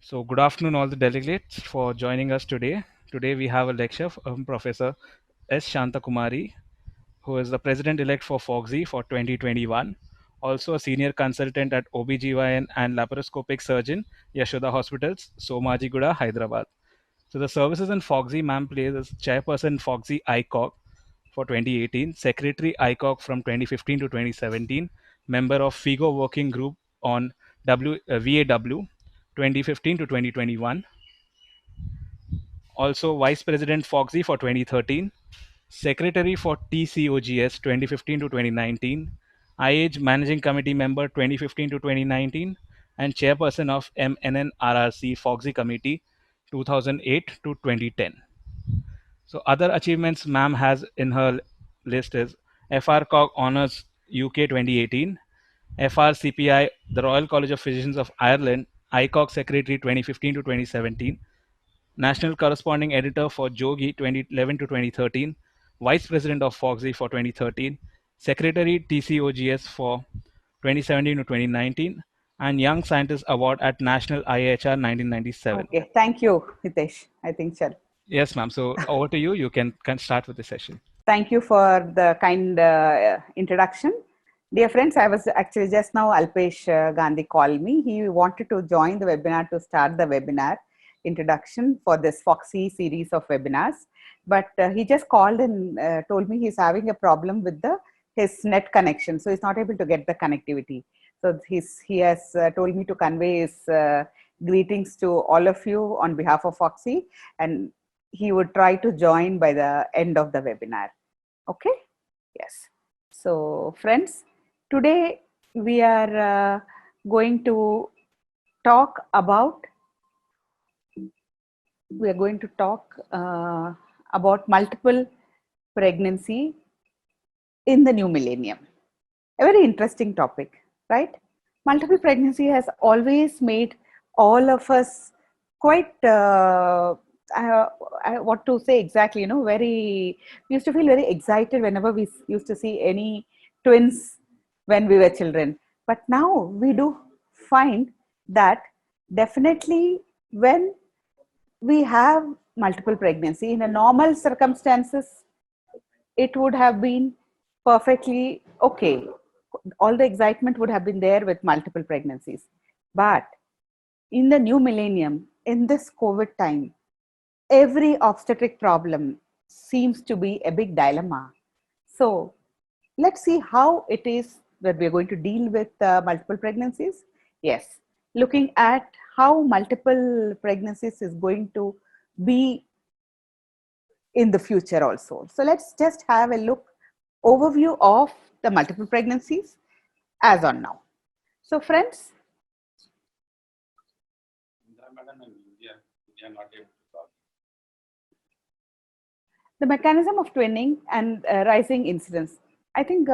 So, good afternoon, all the delegates, for joining us today. Today, we have a lecture from Professor S. Shantakumari, who is the president elect for FOGSI for 2021, also a senior consultant at OBGYN and laparoscopic surgeon, Yashoda Hospitals, Somajiguda, Hyderabad. So, the services in FOGSI, ma'am plays as chairperson FOGSI ICOG for 2018, secretary ICOG from 2015 to 2017, member of FIGO working group on VAW 2015 to 2021, also Vice President FOGSI for 2013, Secretary for TCOGS 2015 to 2019, IAGE Managing Committee Member 2015 to 2019, and Chairperson of MNNRRC FOGSI Committee 2008 to 2010. So other achievements ma'am has in her list is FRCOG Honours UK 2018, FRCPI, the Royal College of Physicians of Ireland, ICOG Secretary 2015 to 2017, National Corresponding Editor for Jogi 2011 to 2013, Vice President of FOGSI for 2013, Secretary TCOGS for 2017 to 2019, and Young Scientist Award at National IHR 1997. Okay, thank you, Hitesh. I think, sir. Yes, ma'am. So over to you. You can start with the session. Thank you for the kind introduction. Dear friends, I was actually just now, Alpesh Gandhi called me. He wanted to join the webinar to start the webinar introduction for this FOGSI series of webinars. But he just called and told me he's having a problem with his net connection. So he's not able to get the connectivity. So he has told me to convey his greetings to all of you on behalf of FOGSI, and he would try to join by the end of the webinar. Okay? Yes. So friends, today we are going to talk about multiple pregnancy in the new millennium. A very interesting topic, right? Multiple pregnancy has always made all of us quite what to say exactly, we used to feel very excited whenever we used to see any twins when we were children. But now we do find that definitely when we have multiple pregnancy in a normal circumstances, it would have been perfectly okay. All the excitement would have been there with multiple pregnancies. But in the new millennium, in this COVID time, every obstetric problem seems to be a big dilemma. So let's see how it is that we're going to deal with multiple pregnancies. Yes, looking at how multiple pregnancies is going to be in the future also. So let's just have a look overview of the multiple pregnancies as on now. So friends, the mechanism of twinning and rising incidence. I think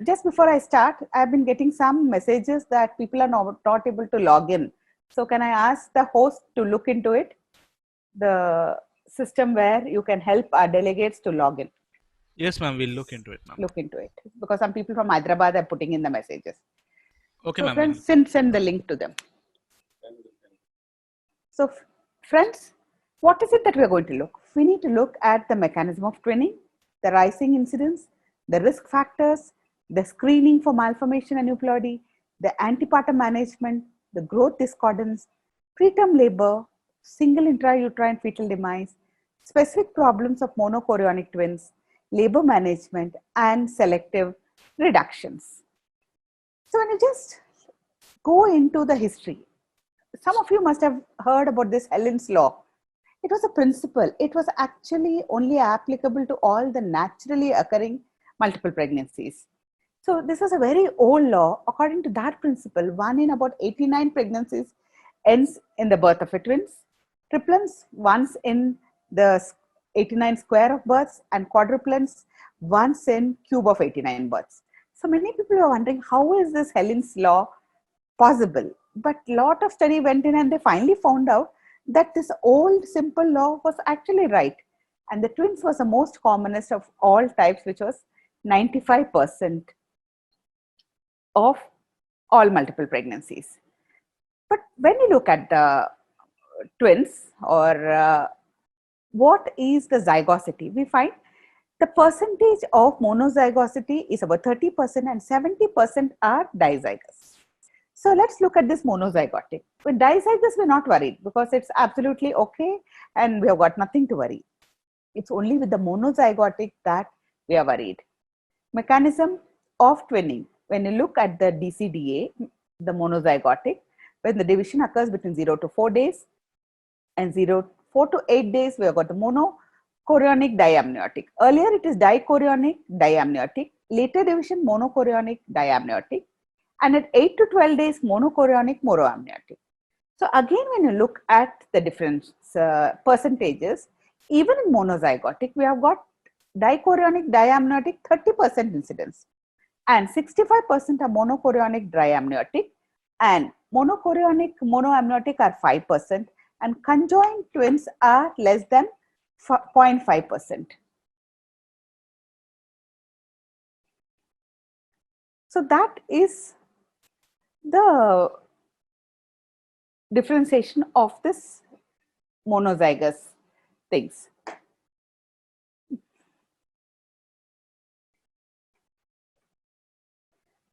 just before I start, I've been getting some messages that people are not able to log in. So can I ask the host to look into it? The system where you can help our delegates to log in. Yes, ma'am. We'll look into it, ma'am. Look into it. Because some people from Hyderabad are putting in the messages. Okay, so ma'am. Friends, send the link to them. So friends, what is it that we're going to look? We need to look at the mechanism of twinning, the rising incidence, the risk factors, the screening for malformation and aneuploidy, the antepartum management, the growth discordance, preterm labor, single intrauterine fetal demise, specific problems of monochorionic twins, labor management, and selective reductions. So when you just go into the history, some of you must have heard about this Helen's law. It was a principle. It was actually only applicable to all the naturally occurring multiple pregnancies. So this was a very old law. According to that principle, 1 in about 89 pregnancies ends in the birth of a twins, triplets once in the 89 square of births, and quadruplets once in cube of 89 births. So many people are wondering, how is this Helen's law possible? But a lot of study went in and they finally found out that this old simple law was actually right. And the twins was the most commonest of all types, which was 95% of all multiple pregnancies. But when you look at the twins, or what is the zygosity? We find the percentage of monozygosity is about 30% and 70% are dizygous. So let's look at this monozygotic. With dizygous, we're not worried because it's absolutely okay and we have got nothing to worry. It's only with the monozygotic that we are worried. Mechanism of twinning. When you look at the DCDA, the monozygotic, when the division occurs between 0 to 4 days and 4 to 8 days, we have got the monochorionic diamniotic. Earlier it is dichorionic diamniotic, later division monochorionic diamniotic, and at 8 to 12 days monochorionic monoamniotic. So again, when you look at the different percentages, even in monozygotic, we have got dichorionic diamniotic 30% incidence, and 65% are monochorionic diamniotic, and monochorionic monoamniotic are 5%, and conjoined twins are less than 0.5%. So that is the differentiation of this monozygous things.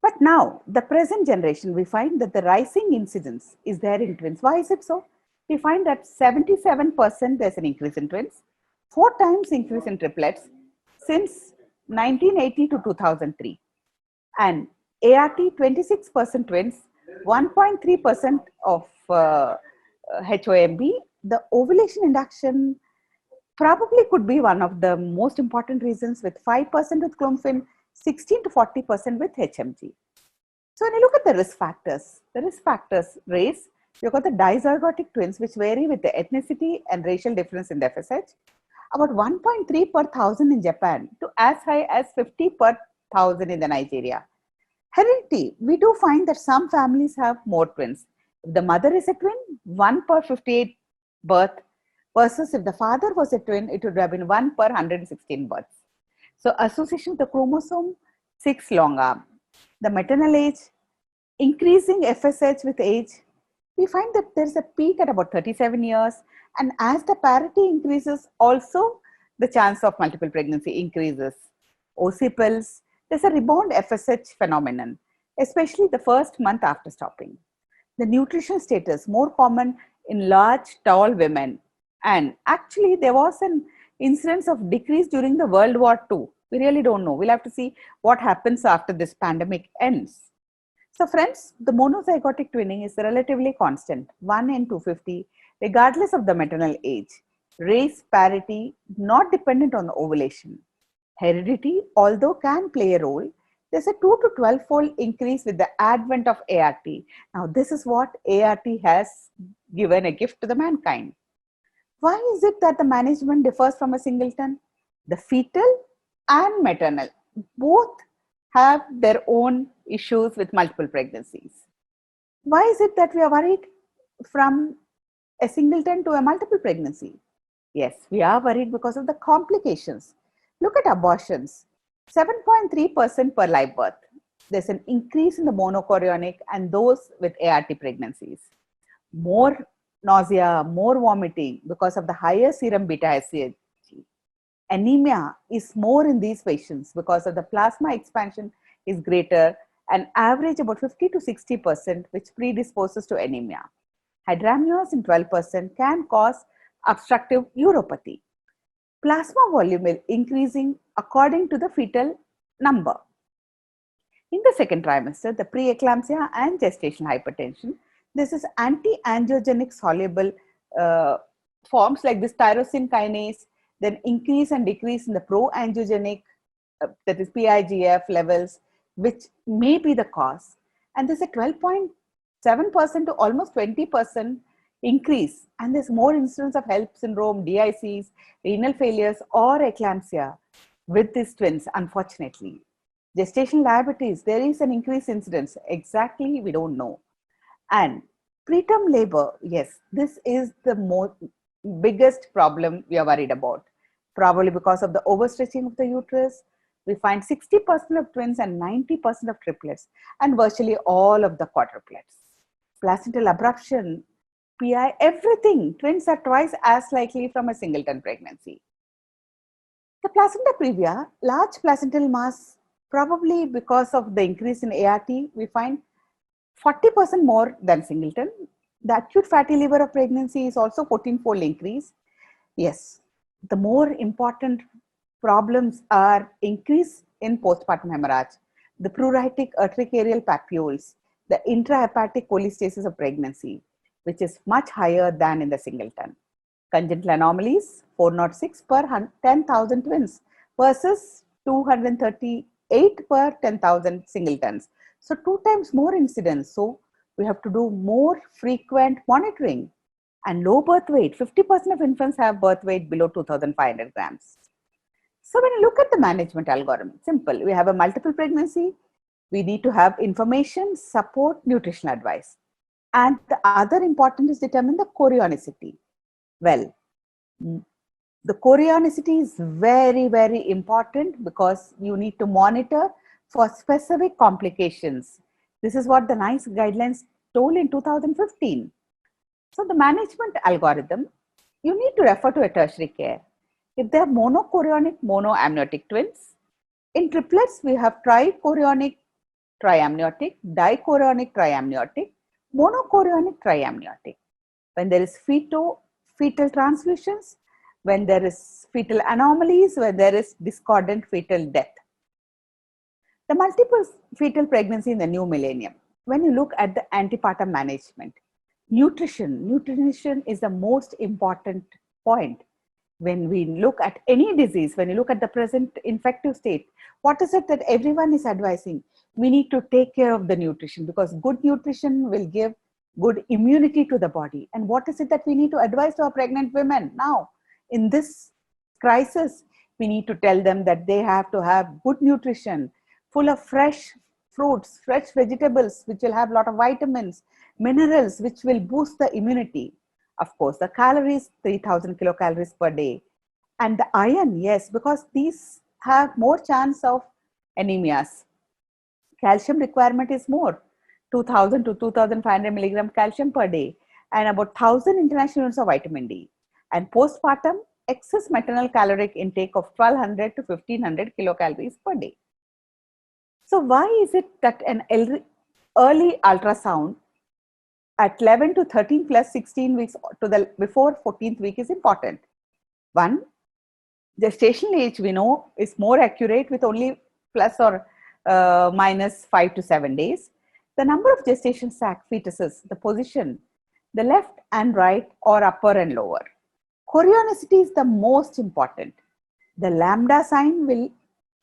But now, the present generation, we find that the rising incidence is there in twins. Why is it so? We find that 77% there's an increase in twins, 4 times increase in triplets since 1980 to 2003. And ART 26% twins, 1.3% of HOMB. The ovulation induction probably could be one of the most important reasons, with 5% with clomiphene, 16 to 40% with HMG. So when you look at the risk factors race, you've got the dizygotic twins, which vary with the ethnicity and racial difference in the FSH, about 1.3 per thousand in Japan to as high as 50 per thousand in the Nigeria. Heredity, we do find that some families have more twins. If the mother is a twin, 1 per 58 birth, versus if the father was a twin, it would have been 1 per 116 births. So association with the chromosome 6 long arm. The maternal age, increasing FSH with age, we find that there's a peak at about 37 years, and as the parity increases, also the chance of multiple pregnancy increases. Occipils, there's a rebound FSH phenomenon, especially the first month after stopping. The nutrition status, more common in large, tall women. And actually, there was an incidence of decrease during the World War II. We really don't know. We'll have to see what happens after this pandemic ends. So friends, the monozygotic twinning is relatively constant, 1 in 250, regardless of the maternal age. Race parity, not dependent on the ovulation. Heredity, although can play a role, there's a 2 to 12-fold increase with the advent of ART. Now, this is what ART has given a gift to the mankind. Why is it that the management differs from a singleton? The fetal and maternal both have their own issues with multiple pregnancies. Why is it that we are worried from a singleton to a multiple pregnancy? Yes, we are worried because of the complications. Look at abortions, 7.3% per live birth. There's an increase in the monochorionic and those with ART pregnancies. More nausea, more vomiting because of the higher serum beta HCG. Anemia is more in these patients because of the plasma expansion is greater, and average about 50 to 60%, which predisposes to anemia. Hydramnios in 12% can cause obstructive uropathy. Plasma volume is increasing according to the fetal number. In the second trimester, the preeclampsia and gestational hypertension, this is anti-angiogenic soluble forms like this tyrosine kinase, then increase and decrease in the pro-angiogenic, that is PIGF levels, which may be the cause. And there's a 12.7% to almost 20% increase, and there's more incidence of HELLP syndrome, DICs, renal failures, or eclampsia with these twins, unfortunately. Gestational diabetes, there is an increased incidence. Exactly, we don't know. And preterm labor, yes, this is the biggest problem we are worried about. Probably because of the overstretching of the uterus. We find 60% of twins and 90% of triplets, and virtually all of the quadruplets. Placental abruption, PI, everything. Twins are twice as likely from a singleton pregnancy. The placenta previa, large placental mass, probably because of the increase in ART, we find 40% more than singleton. The acute fatty liver of pregnancy is also 14-fold increase. Yes, the more important problems are increase in postpartum hemorrhage, the pruritic urticarial papules, the intrahepatic cholestasis of pregnancy, which is much higher than in the singleton. Congenital anomalies, 406 per 10,000 twins versus 238 per 10,000 singletons. So 2 times more incidence. So we have to do more frequent monitoring. And low birth weight, 50% of infants have birth weight below 2,500 grams. So when you look at the management algorithm, simple. We have a multiple pregnancy. We need to have information, support, nutritional advice. And the other important is determine the chorionicity. Well, the chorionicity is very, very important because you need to monitor for specific complications. This is what the NICE guidelines told in 2015. So the management algorithm, you need to refer to a tertiary care. If they are monochorionic, monoamniotic twins, in triplets, we have trichorionic, triamniotic, dichorionic, triamniotic, monochorionic, triamniotic. When there is fetal transfusions, when there is fetal anomalies, when there is discordant fetal death. The multiple fetal pregnancy in the new millennium. When you look at the antepartum management, nutrition is the most important point. When we look at any disease, when you look at the present infective state, what is it that everyone is advising? We need to take care of the nutrition because good nutrition will give good immunity to the body. And what is it that we need to advise to our pregnant women now? In this crisis, we need to tell them that they have to have good nutrition, full of fresh fruits, fresh vegetables, which will have a lot of vitamins, minerals, which will boost the immunity. Of course, the calories, 3,000 kilocalories per day. And the iron, yes, because these have more chance of anemias. Calcium requirement is more, 2,000 to 2,500 milligram calcium per day, and about 1,000 international units of vitamin D. And postpartum, excess maternal caloric intake of 1,200 to 1,500 kilocalories per day. So why is it that an early ultrasound at 11 to 13 plus 16 weeks to the before 14th week is important? One, gestational age we know is more accurate with only plus or minus 5 to 7 days. The number of gestation sac fetuses, the position, the left and right or upper and lower. Chorionicity is the most important. The lambda sign will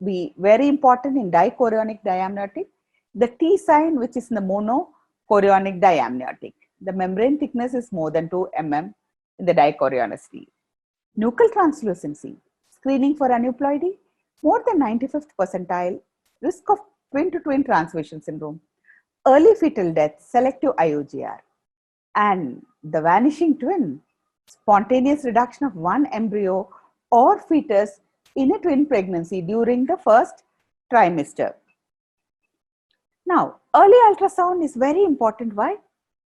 be very important in dichorionic diamniotic. The T sign, which is in the monochorionic diamniotic. The membrane thickness is more than 2 mm in the dichorionicity. Nuchal translucency, screening for aneuploidy, more than 95th percentile, risk of twin-to-twin transmission syndrome, early fetal death, selective IUGR, and the vanishing twin, spontaneous reduction of one embryo or fetus in a twin pregnancy during the first trimester. Now, early ultrasound is very important. Why?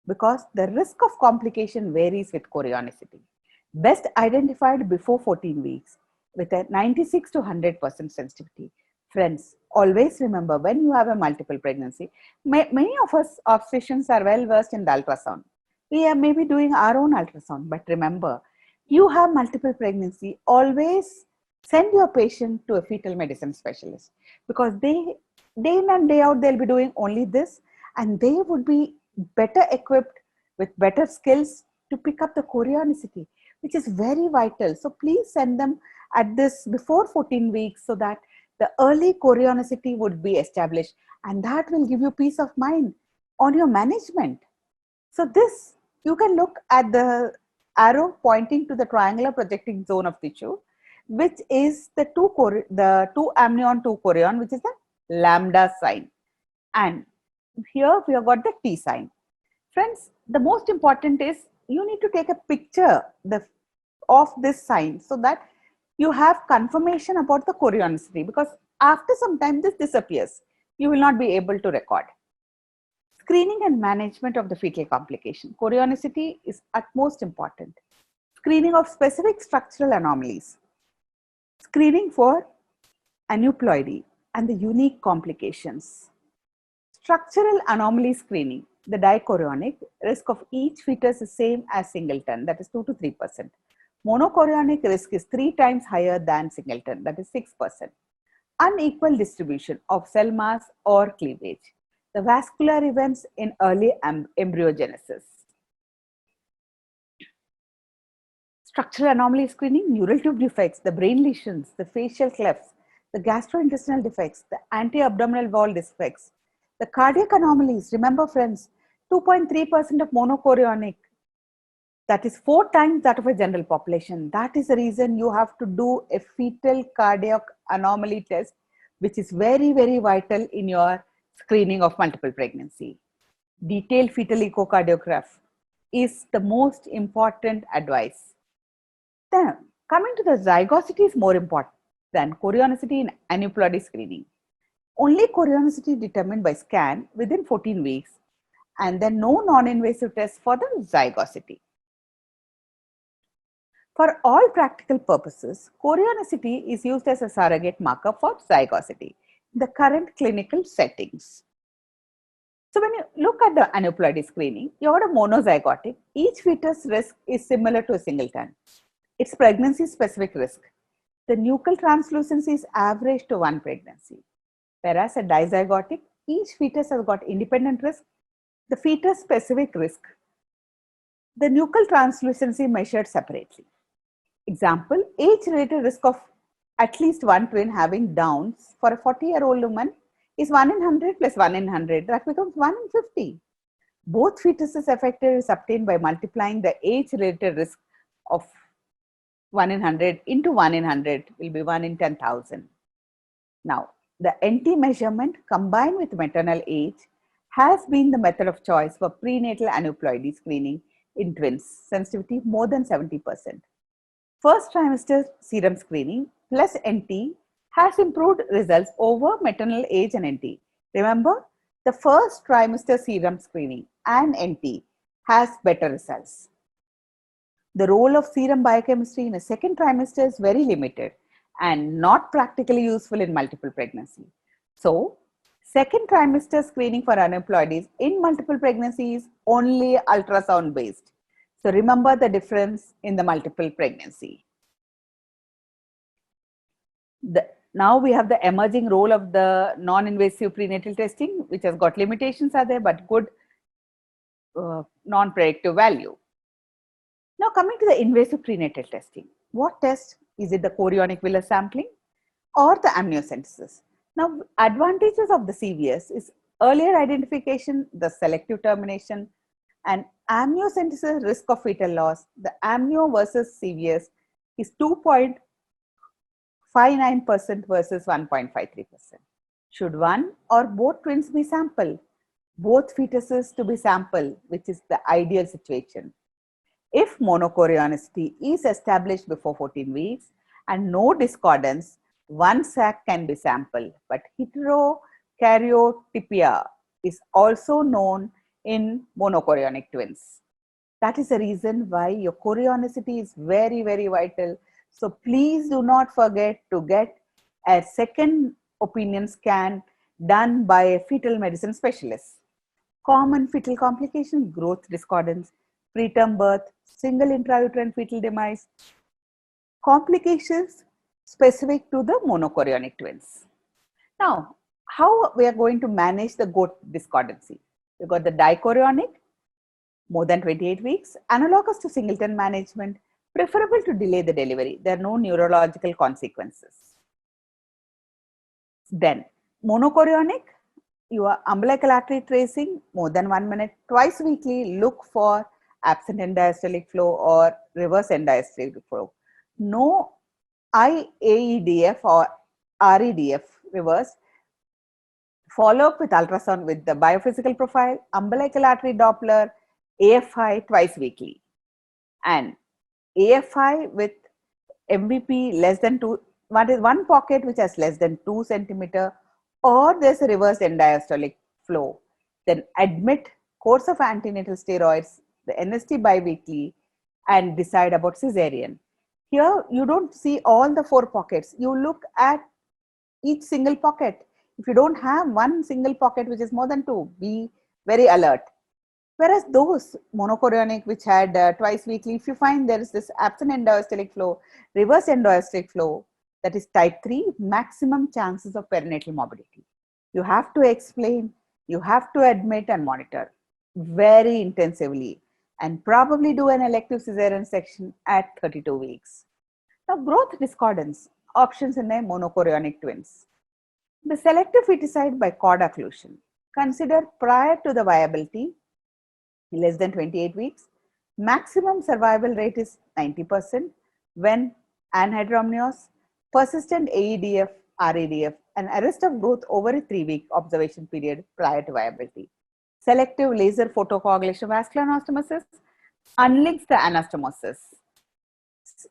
Because the risk of complication varies with chorionicity. Best identified before 14 weeks with a 96 to 100% sensitivity. Friends, always remember when you have a multiple pregnancy, many of us obstetricians are well versed in the ultrasound. We are maybe doing our own ultrasound, but remember, you have multiple pregnancy, always send your patient to a fetal medicine specialist because they, day in and day out, they'll be doing only this and they would be better equipped with better skills to pick up the chorionicity, which is very vital. So please send them at this before 14 weeks so that the early chorionicity would be established and that will give you peace of mind on your management. So this, you can look at the arrow pointing to the triangular projecting zone of tissue, which is the 2 amnion 2 chorion, which is the lambda sign. And here we have got the T sign. Friends, the most important is you need to take a picture of this sign so that you have confirmation about the chorionicity, because after some time this disappears. You will not be able to record. Screening and management of the fetal complication. Chorionicity is utmost important. Screening of specific structural anomalies. Screening for aneuploidy and the unique complications. Structural anomaly screening. The dichorionic risk of each fetus is same as singleton, that is 2 to 3%. Monochorionic risk is 3 times higher than singleton, that is 6%. Unequal distribution of cell mass or cleavage. The vascular events in early embryogenesis. Structural anomaly screening, neural tube defects, the brain lesions, the facial clefts, the gastrointestinal defects, the anti-abdominal wall defects, the cardiac anomalies. Remember friends, 2.3% of monochorionic, that is 4 times that of a general population. That is the reason you have to do a fetal cardiac anomaly test, which is very, very vital in your screening of multiple pregnancy. Detailed fetal echocardiograph is the most important advice. Then, coming to the zygosity is more important than chorionicity in aneuploidy screening. Only chorionicity determined by scan within 14 weeks, and then no non-invasive test for the zygosity. For all practical purposes, chorionicity is used as a surrogate marker for zygosity in the current clinical settings. So when you look at the aneuploidy screening, you have a monozygotic. Each fetus risk is similar to a singleton. Its pregnancy-specific risk. The nuchal translucency is average to 1 pregnancy. Whereas a dizygotic, each fetus has got independent risk. The fetus-specific risk. The nuchal translucency measured separately. Example, age-related risk of at least one twin having Downs for a 40-year-old woman is 1 in 100 plus 1 in 100. That becomes 1 in 50. Both fetuses affected is obtained by multiplying the age-related risk of 1 in 100 into 1 in 100 will be 1 in 10,000. Now, the NT measurement combined with maternal age has been the method of choice for prenatal aneuploidy screening in twins, sensitivity more than 70%. First trimester serum screening plus NT has improved results over maternal age and NT. Remember, the first trimester serum screening and NT has better results. The role of serum biochemistry in a second trimester is very limited and not practically useful in multiple pregnancy. So, second trimester screening for aneuploidies in multiple pregnancy is only ultrasound based. So, remember the difference in the multiple pregnancy. Now we have the emerging role of the non-invasive prenatal testing, which has got limitations are there, but good non-predictive value. Now coming to the invasive prenatal testing, what test? Is it the chorionic villus sampling or the amniocentesis? Now advantages of the CVS is earlier identification, the selective termination, and amniocentesis risk of fetal loss. The amnio versus CVS is 2.59% versus 1.53%. Should one or both twins be sampled? Both fetuses to be sampled, which is the ideal situation. If monochorionicity is established before 14 weeks and no discordance, one sac can be sampled, but heterokaryotypia is also known in monochorionic twins. That is the reason why your chorionicity is very, very vital. So please do not forget to get a second opinion scan done by a fetal medicine specialist. Common fetal complications, growth discordance, preterm birth, single intrauterine fetal demise, complications specific to the monochorionic twins. Now, how we are going to manage the growth discordancy? We've got the dichorionic, more than 28 weeks, analogous to singleton management, preferable to delay the delivery. There are no neurological consequences. Then, monochorionic, your umbilical artery tracing, more than 1 minute, twice weekly, look for absent end diastolic flow or reverse end diastolic flow. No IAEDF or REDF reverse. Follow up with ultrasound with the biophysical profile, umbilical artery Doppler, AFI twice weekly. And AFI with MVP less than 2, one pocket which has less than 2 centimeter, or there's a reverse end diastolic flow. then admit course of antenatal steroids, the NST biweekly, and decide about cesarean. Here, you don't see all the 4 pockets. You look at each single pocket. If you don't have one single pocket, which is more than 2, be very alert. Whereas those monochorionic, which had twice weekly, if you find there is this absent endostelic flow, reverse endostelic flow, that is type 3, maximum chances of perinatal morbidity. You have to explain, you have to admit and monitor very intensively, and probably do an elective cesarean section at 32 weeks. Now, growth discordance, options in a monochorionic twins. The selective feticide by cord occlusion, considered prior to the viability, less than 28 weeks. Maximum survival rate is 90% when anhydramnios, persistent AEDF, REDF, and arrest of growth over a 3-week observation period prior to viability. Selective laser photocoagulation vascular anastomosis unlinks the anastomosis.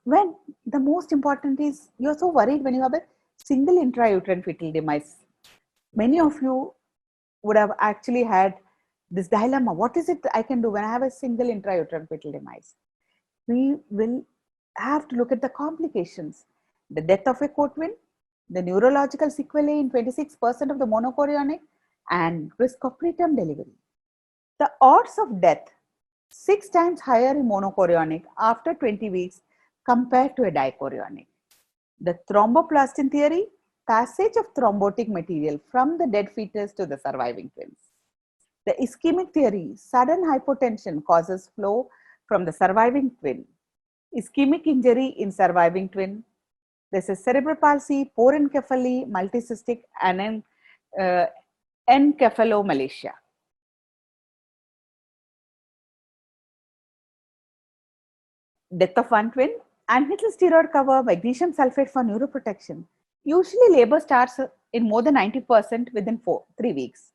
When the most important is, you're so worried when you have a single intrauterine fetal demise. Many of you would have actually had this dilemma. What is it I can do when I have a single intrauterine fetal demise? We will have to look at the complications. The death of a co-twin, the neurological sequelae in 26% of the monochorionic, and risk of preterm delivery. The odds of death 6 times higher in monochorionic after 20 weeks compared to a dichorionic. The thromboplastin theory, passage of thrombotic material from the dead fetus to the surviving twins. The ischemic theory, sudden hypotension causes flow from the surviving twin. Ischemic injury in surviving twin. This is cerebral palsy, porencephaly, multicystic, and encephalomalacia. Death of one twin, antenatal steroid cover, magnesium sulfate for neuroprotection. Usually labor starts in more than 90% within 3 weeks.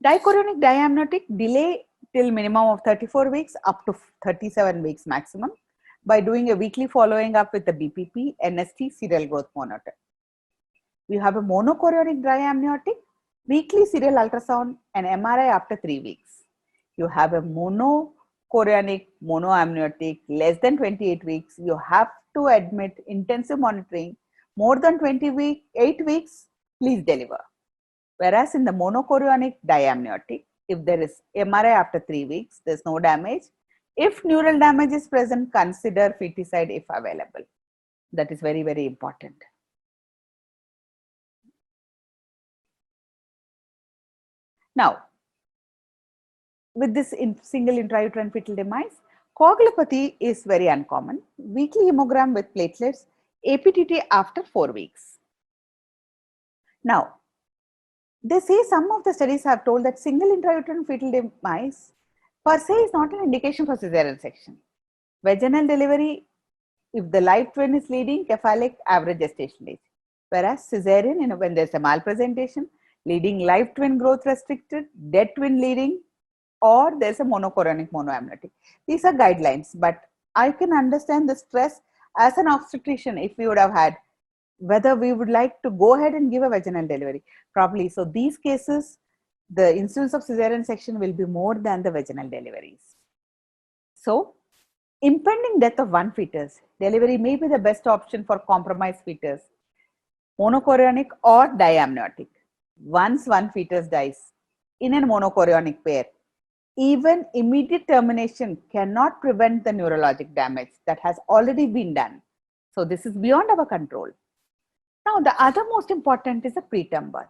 Dichorionic diamniotic, delay till minimum of 34 weeks up to 37 weeks maximum by doing a weekly following up with the BPP, NST, serial growth monitor. We have a monochorionic diamniotic, weekly serial ultrasound and MRI after 3 weeks. You have a monochorionic monoamniotic less than 28 weeks. You have to admit intensive monitoring. More than 8 weeks, please deliver. Whereas in the monochorionic diamniotic, if there is MRI after 3 weeks, there is no damage. If neural damage is present, consider feticide if available. That is very, very important. Now, with this single intrauterine fetal demise, coagulopathy is very uncommon. Weekly hemogram with platelets, APTT after 4 weeks. Now, they say some of the studies have told that single intrauterine fetal demise per se is not an indication for cesarean section. Vaginal delivery, if the live twin is leading, cephalic, average gestation age. Whereas cesarean, when there's a malpresentation, leading live twin growth restricted, dead twin leading, or there's a monochorionic monoamniotic. These are guidelines, but I can understand the stress as an obstetrician if we would have had whether we would like to go ahead and give a vaginal delivery. Probably. So these cases, the incidence of cesarean section will be more than the vaginal deliveries. So, impending death of one fetus, delivery may be the best option for compromised fetus, monochorionic or diamniotic. Once one fetus dies in a monochorionic pair, even immediate termination cannot prevent the neurologic damage that has already been done. So this is beyond our control. Now, the other most important is the preterm birth.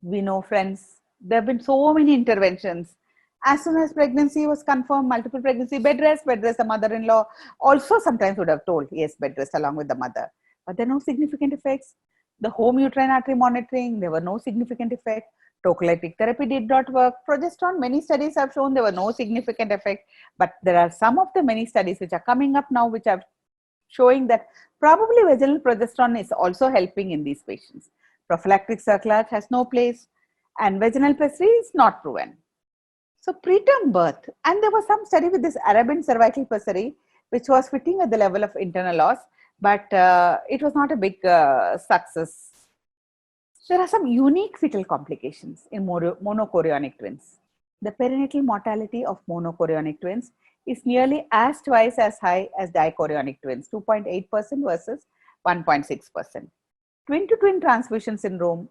We know, friends, there have been so many interventions. As soon as pregnancy was confirmed, multiple pregnancy, bed rest, the mother-in-law also sometimes would have told, yes, bed rest along with the mother. But there are no significant effects. The home uterine artery monitoring, there were no significant effect. Tocolytic therapy did not work. Progesterone, many studies have shown there were no significant effect. But there are some of the many studies which are coming up now which are showing that probably vaginal progesterone is also helping in these patients. Prophylactic cerclage has no place and vaginal pessary is not proven. So preterm birth, and there was some study with this Arabin cervical pessary which was fitting at the level of internal loss, but it was not a big success. There are some unique fetal complications in monochorionic twins. The perinatal mortality of monochorionic twins is nearly as twice as high as dichorionic twins, 2.8% versus 1.6%. Twin to twin transfusion syndrome,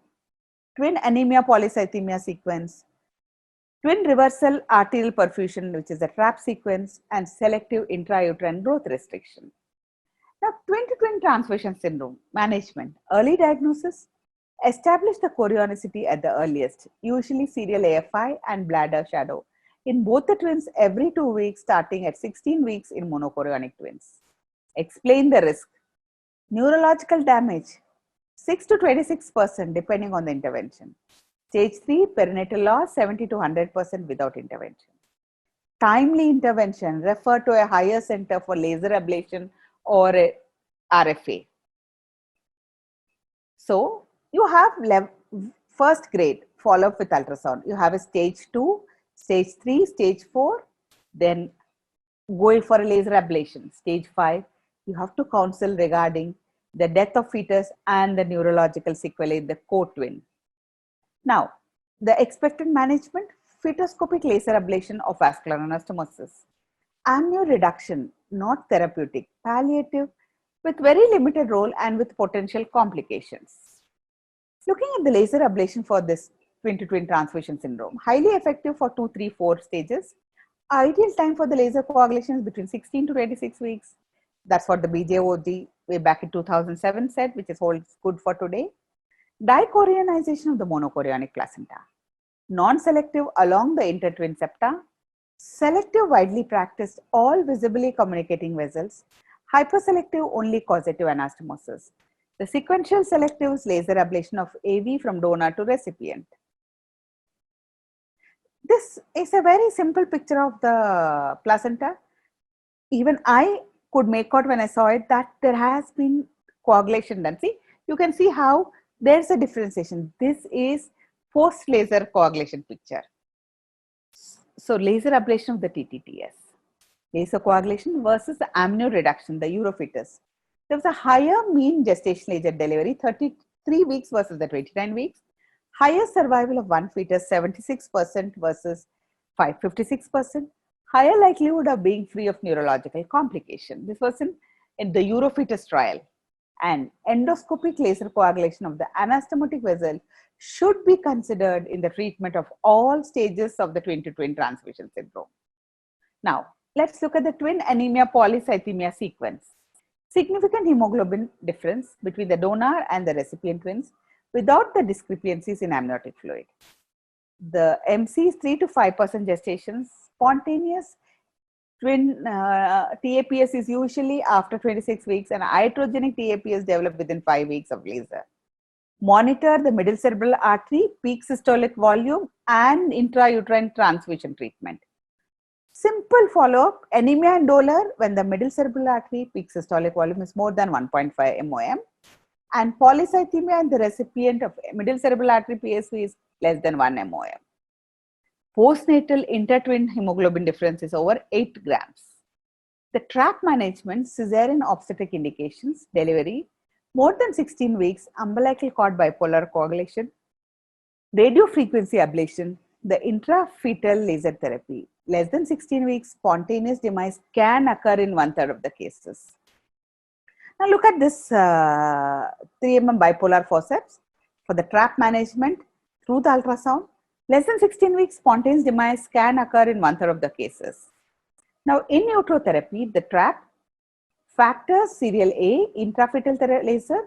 twin anemia polycythemia sequence, twin reversal arterial perfusion, which is a TRAP sequence, and selective intrauterine growth restriction. Now, twin to twin transfusion syndrome management, early diagnosis, establish the chorionicity at the earliest, usually serial AFI and bladder shadow, in both the twins every 2 weeks, starting at 16 weeks in monochorionic twins. Explain the risk. Neurological damage, 6 to 26% depending on the intervention. Stage 3, perinatal loss, 70 to 100% without intervention. Timely intervention, refer to a higher center for laser ablation or a RFA. So, you have first grade follow-up with ultrasound. You have a stage 2, stage 3, stage 4, then going for a laser ablation. Stage 5, you have to counsel regarding the death of fetus and the neurological sequelae in the co-twin. Now, the expected management, fetoscopic laser ablation of vascular anastomosis. Amnio reduction, not therapeutic, palliative, with very limited role and with potential complications. Looking at the laser ablation for this twin to twin transfusion syndrome, highly effective for 2, 3, 4 stages. Ideal time for the laser coagulation is between 16 to 26 weeks. That's what the BJOG way back in 2007 said, which is holds good for today. Dichorionization of the monochorionic placenta. Non-selective along the intertwin septa. Selective widely practiced all visibly communicating vessels. Hyperselective only causative anastomosis. The sequential selective is laser ablation of AV from donor to recipient. This is a very simple picture of the placenta. Even I could make out when I saw it that there has been coagulation done. See, you can see how there's a differentiation. This is post-laser coagulation picture. So, laser ablation of the TTTS. Laser coagulation versus the amnio reduction, the urofetus. There was a higher mean gestational age at delivery, 33 weeks versus the 29 weeks. Higher survival of one fetus, 76% versus 56%. Higher likelihood of being free of neurological complication. This was in the urofetus trial. And endoscopic laser coagulation of the anastomotic vessel should be considered in the treatment of all stages of the twin to twin transfusion syndrome. Now, let's look at the twin anemia polycythemia sequence. Significant hemoglobin difference between the donor and the recipient twins without the discrepancies in amniotic fluid. The MC is 3 to 5% gestation. Spontaneous twin TAPS is usually after 26 weeks and iatrogenic TAPS developed within 5 weeks of laser. Monitor the middle cerebral artery, peak systolic volume and intrauterine transfusion treatment. Simple follow-up, anemia and dolor when the middle cerebral artery peak systolic volume is more than 1.5 MOM and polycythemia in the recipient of middle cerebral artery PSV is less than 1 MOM. Postnatal intertwin hemoglobin difference is over 8 grams. The TRAP management, cesarean obstetric indications, delivery, more than 16 weeks, umbilical cord bipolar coagulation, radiofrequency ablation, the intrafetal laser therapy, less than 16 weeks, spontaneous demise can occur in 1/3 of the cases. Now look at this 3 mm bipolar forceps for the TRAP management through the ultrasound. Less than 16 weeks, spontaneous demise can occur in 1/3 of the cases. Now in utero therapy, the TRAP factors serial A, intrafetal laser,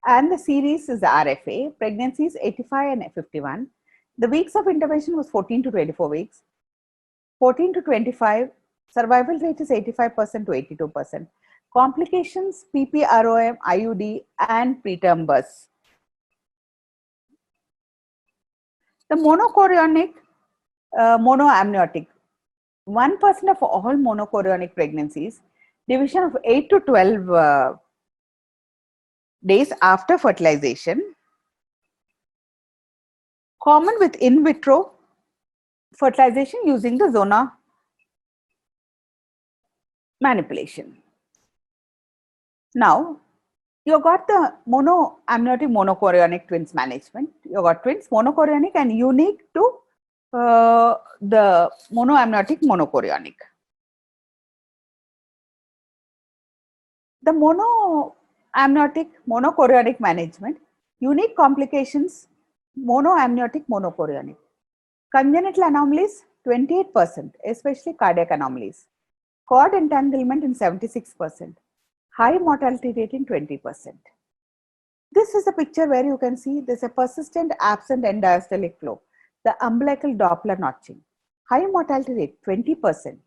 and the series is the RFA. Pregnancies 85 and 51. The weeks of intervention was 14 to 24 weeks. 14 to 25, survival rate is 85% to 82%. Complications, PPROM, IUD, and preterm birth. The monochorionic, monoamniotic, 1% of all monochorionic pregnancies, division of 8 to 12 days after fertilization, common with in vitro fertilization using the zona manipulation. Now, you got the monoamniotic monochorionic twins management. you got twins, monochorionic and unique to the monoamniotic monochorionic. The monoamniotic monochorionic management, unique complications, monoamniotic monochorionic. Congenital anomalies, 28%, especially cardiac anomalies. Cord entanglement in 76%. High mortality rate in 20%. This is a picture where you can see there's a persistent absent end diastolic flow, the umbilical Doppler notching. High mortality rate, 20%.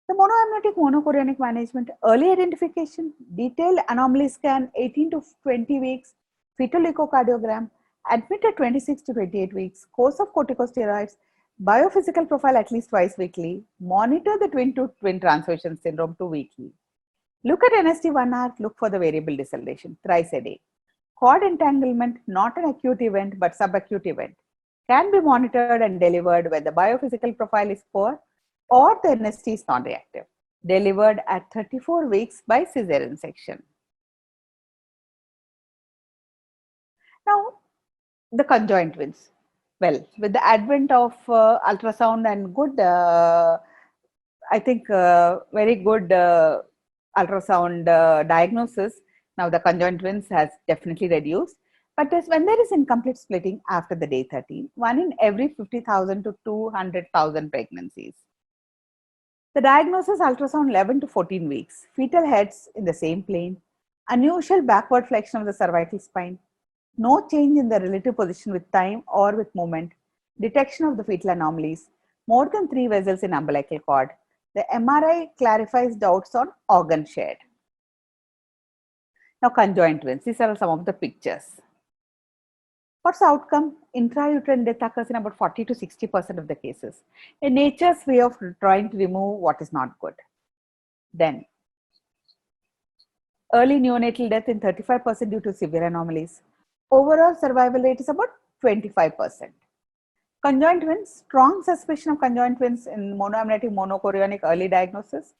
The monoamniotic monochorionic management, early identification, detailed anomaly scan 18 to 20 weeks, fetal echocardiogram, admitted 26 to 28 weeks, course of corticosteroids, biophysical profile at least twice weekly, monitor the twin-to-twin transfusion syndrome 2 weekly. Look at NST 1 hour, look for the variable deceleration thrice a day. Cord entanglement, not an acute event but subacute event, can be monitored and delivered when the biophysical profile is poor or the NST is non-reactive, delivered at 34 weeks by cesarean section. Now, the conjoined twins. Well, with the advent of ultrasound and good, I think very good ultrasound diagnosis, now the conjoined twins has definitely reduced. But when there is incomplete splitting after the day 13, 1 in every 50,000 to 200,000 pregnancies. The diagnosis ultrasound 11 to 14 weeks, fetal heads in the same plane, unusual backward flexion of the cervical spine, no change in the relative position with time or with movement, detection of the fetal anomalies, more than 3 vessels in umbilical cord. The MRI clarifies doubts on organ shared. Now, conjoined twins, these are some of the pictures. What's the outcome? Intrauterine death occurs in about 40 to 60% of the cases. In nature's way of trying to remove what is not good. Then, early neonatal death in 35% due to severe anomalies. Overall survival rate is about 25%. Conjoined twins, strong suspicion of conjoined twins in monoamniotic monochorionic early diagnosis.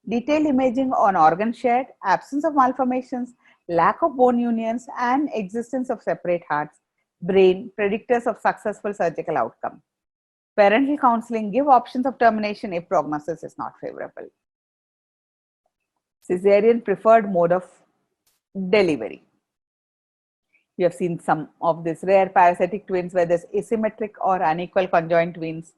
Detailed imaging on organ shared, absence of malformations, lack of bone unions, and existence of separate hearts, brain, predictors of successful surgical outcome. Parental counseling, give options of termination if prognosis is not favorable. Cesarean preferred mode of delivery. We have seen some of these rare parasitic twins where there's asymmetric or unequal conjoined twins,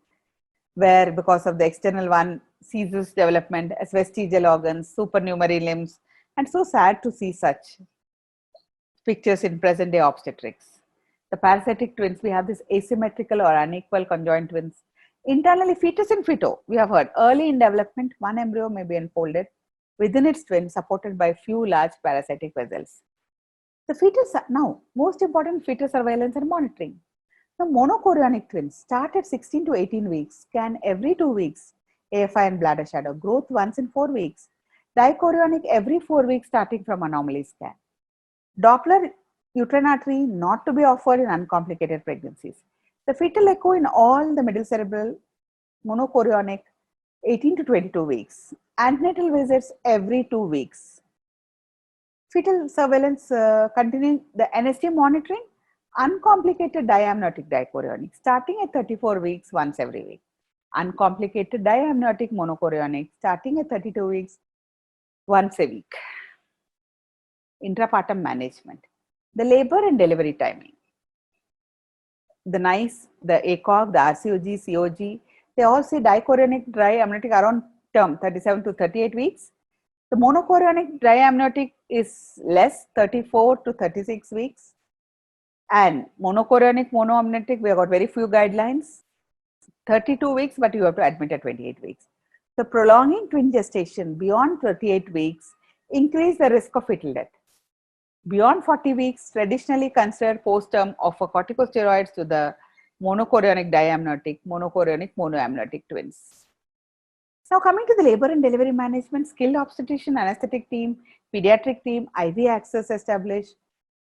where because of the external one ceases development as vestigial organs, supernumerary limbs, and so sad to see such pictures in present day obstetrics. The parasitic twins, we have this asymmetrical or unequal conjoined twins. Internally, fetus in feto, we have heard early in development, one embryo may be unfolded within its twin supported by few large parasitic vessels. The fetus, now, most important, fetus surveillance and monitoring. The monochorionic twins start at 16 to 18 weeks, scan every 2 weeks, AFI and bladder shadow, growth once in 4 weeks, dichorionic every 4 weeks starting from anomaly scan. Doppler uterine artery not to be offered in uncomplicated pregnancies. The fetal echo in all the middle cerebral monochorionic 18 to 22 weeks. Antenatal visits every 2 weeks. Fetal surveillance continuing the NST monitoring, uncomplicated diamniotic dichorionic starting at 34 weeks once every week. Uncomplicated diamniotic monochorionic starting at 32 weeks once a week. Intrapartum management. The labor and delivery timing. The NICE, the ACOG, the RCOG, COG, they all say dichorionic dry amniotic around term 37 to 38 weeks. The monochorionic dry amniotic is less, 34 to 36 weeks. And monochorionic monoamniotic, we have got very few guidelines, 32 weeks, but you have to admit at 28 weeks. So prolonging twin gestation beyond 38 weeks increase the risk of fetal death. Beyond 40 weeks, traditionally considered post-term offer corticosteroids to the monochorionic diamniotic, monochorionic monoamniotic twins. Now coming to the labor and delivery management, skilled obstetrician, anesthetic team, pediatric team, IV access established,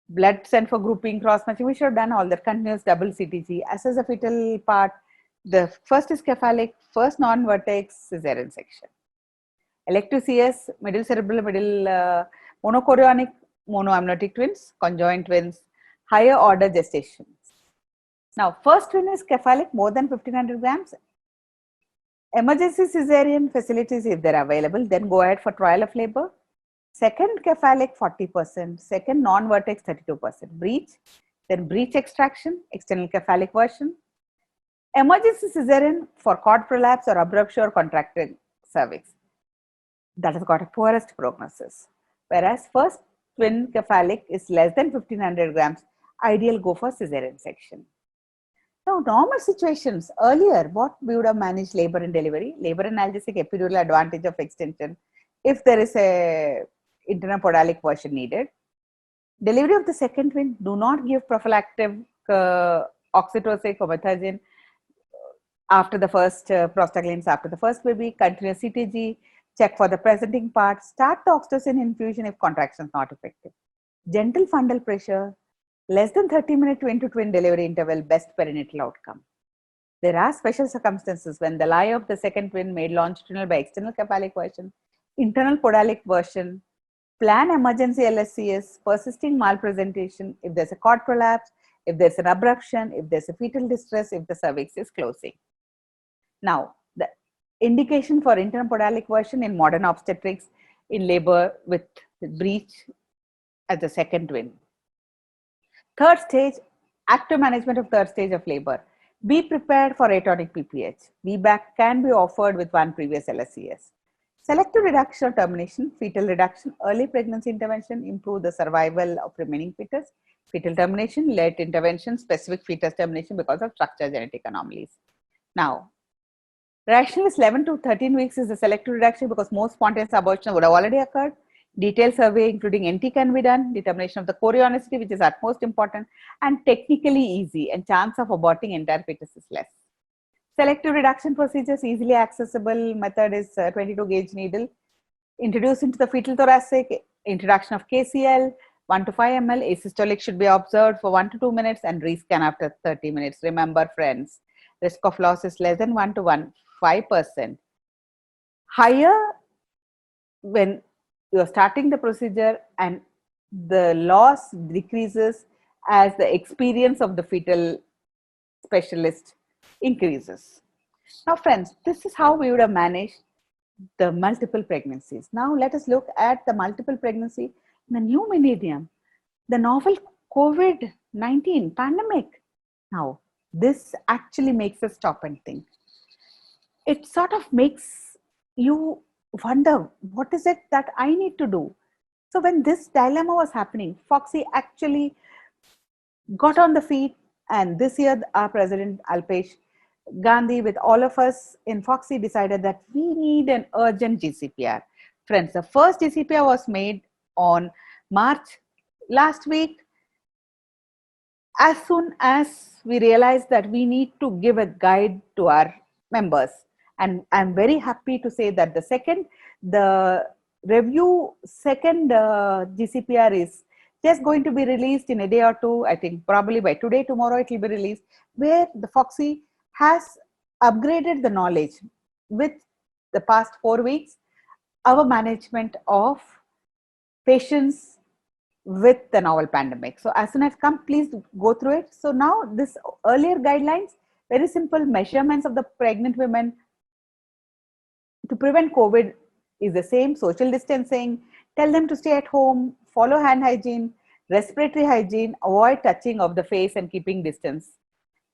blood sent for grouping, cross-matching. We should have done all that, continuous double CTG, assess the fetal part. The first is cephalic, first non-vertex, cesarean section. Elective CS, middle cerebral, middle monochorionic, monoamniotic twins, conjoined twins, higher order gestations. Now, first twin is cephalic more than 1500 grams. Emergency cesarean facilities, if they're available, then go ahead for trial of labor. Second cephalic 40%, second non-vertex 32%. Breech, then breech extraction, external cephalic version. Emergency cesarean for cord prolapse or abruption or contracted cervix. That has got a poorest prognosis. Whereas first twin cephalic is less than 1500 grams, ideal go for cesarean section. Now, normal situations, earlier, what we would have managed labor and delivery, labor analgesic, epidural, advantage of extension, if there is a internal podalic version needed. Delivery of the second twin, do not give prophylactic oxytocin, comethazine after the first prostaglandins after the first baby, continuous CTG, check for the presenting part, start the oxytocin infusion if contraction is not effective. Gentle fundal pressure, less than 30-minute twin to twin delivery interval, best perinatal outcome. There are special circumstances when the lie of the second twin made longitudinal by external cephalic version, internal podalic version, plan emergency LSCS, persisting malpresentation, if there's a cord prolapse, if there's an abruption, if there's a fetal distress, if the cervix is closing. Now, the indication for internal podalic version in modern obstetrics in labor with breech as the second twin. Third stage, active management of third stage of labor. Be prepared for atonic PPH. VBAC can be offered with one previous LSCS. Selective reduction or termination, fetal reduction, early pregnancy intervention, improve the survival of remaining fetus. Fetal termination, late intervention, specific fetus termination because of structure genetic anomalies. Now, rational is 11 to 13 weeks is the selective reduction because most spontaneous abortion would have already occurred. Detailed survey including NT can be done, determination of the chorionicity, which is at most important, and technically easy, and chance of aborting entire fetus is less. Selective reduction procedures, easily accessible method is 22 gauge needle, introduced into the fetal thoracic, introduction of KCL, 1 to 5 ml, asystolic should be observed for 1 to 2 minutes and rescan after 30 minutes. Remember friends, risk of loss is less than 1 to 5%. Higher when you are starting the procedure and the loss decreases as the experience of the fetal specialist increases. Now friends, this is how we would have managed the multiple pregnancies. Now let us look at the multiple pregnancy in the new millennium, the novel COVID-19 pandemic. Now this actually makes us stop and think. It sort of makes you wonder, what is it that I need to do? So when this dilemma was happening, Foxy actually got on the feet, and this year our president Alpesh Gandhi with all of us in Foxy decided that we need an urgent GCPR. Friends, the first GCPR was made on March last week. As soon as we realized that we need to give a guide to our members, and I'm very happy to say that the review second GCPR is just going to be released in a day or two. I think probably by today, tomorrow it will be released, where the Foxy has upgraded the knowledge with the past 4 weeks, our management of patients with the novel pandemic. So as soon as come, please go through it. So now this earlier guidelines, very simple measurements of the pregnant women to prevent COVID is the same: social distancing, tell them to stay at home, follow hand hygiene, respiratory hygiene, avoid touching of the face and keeping distance.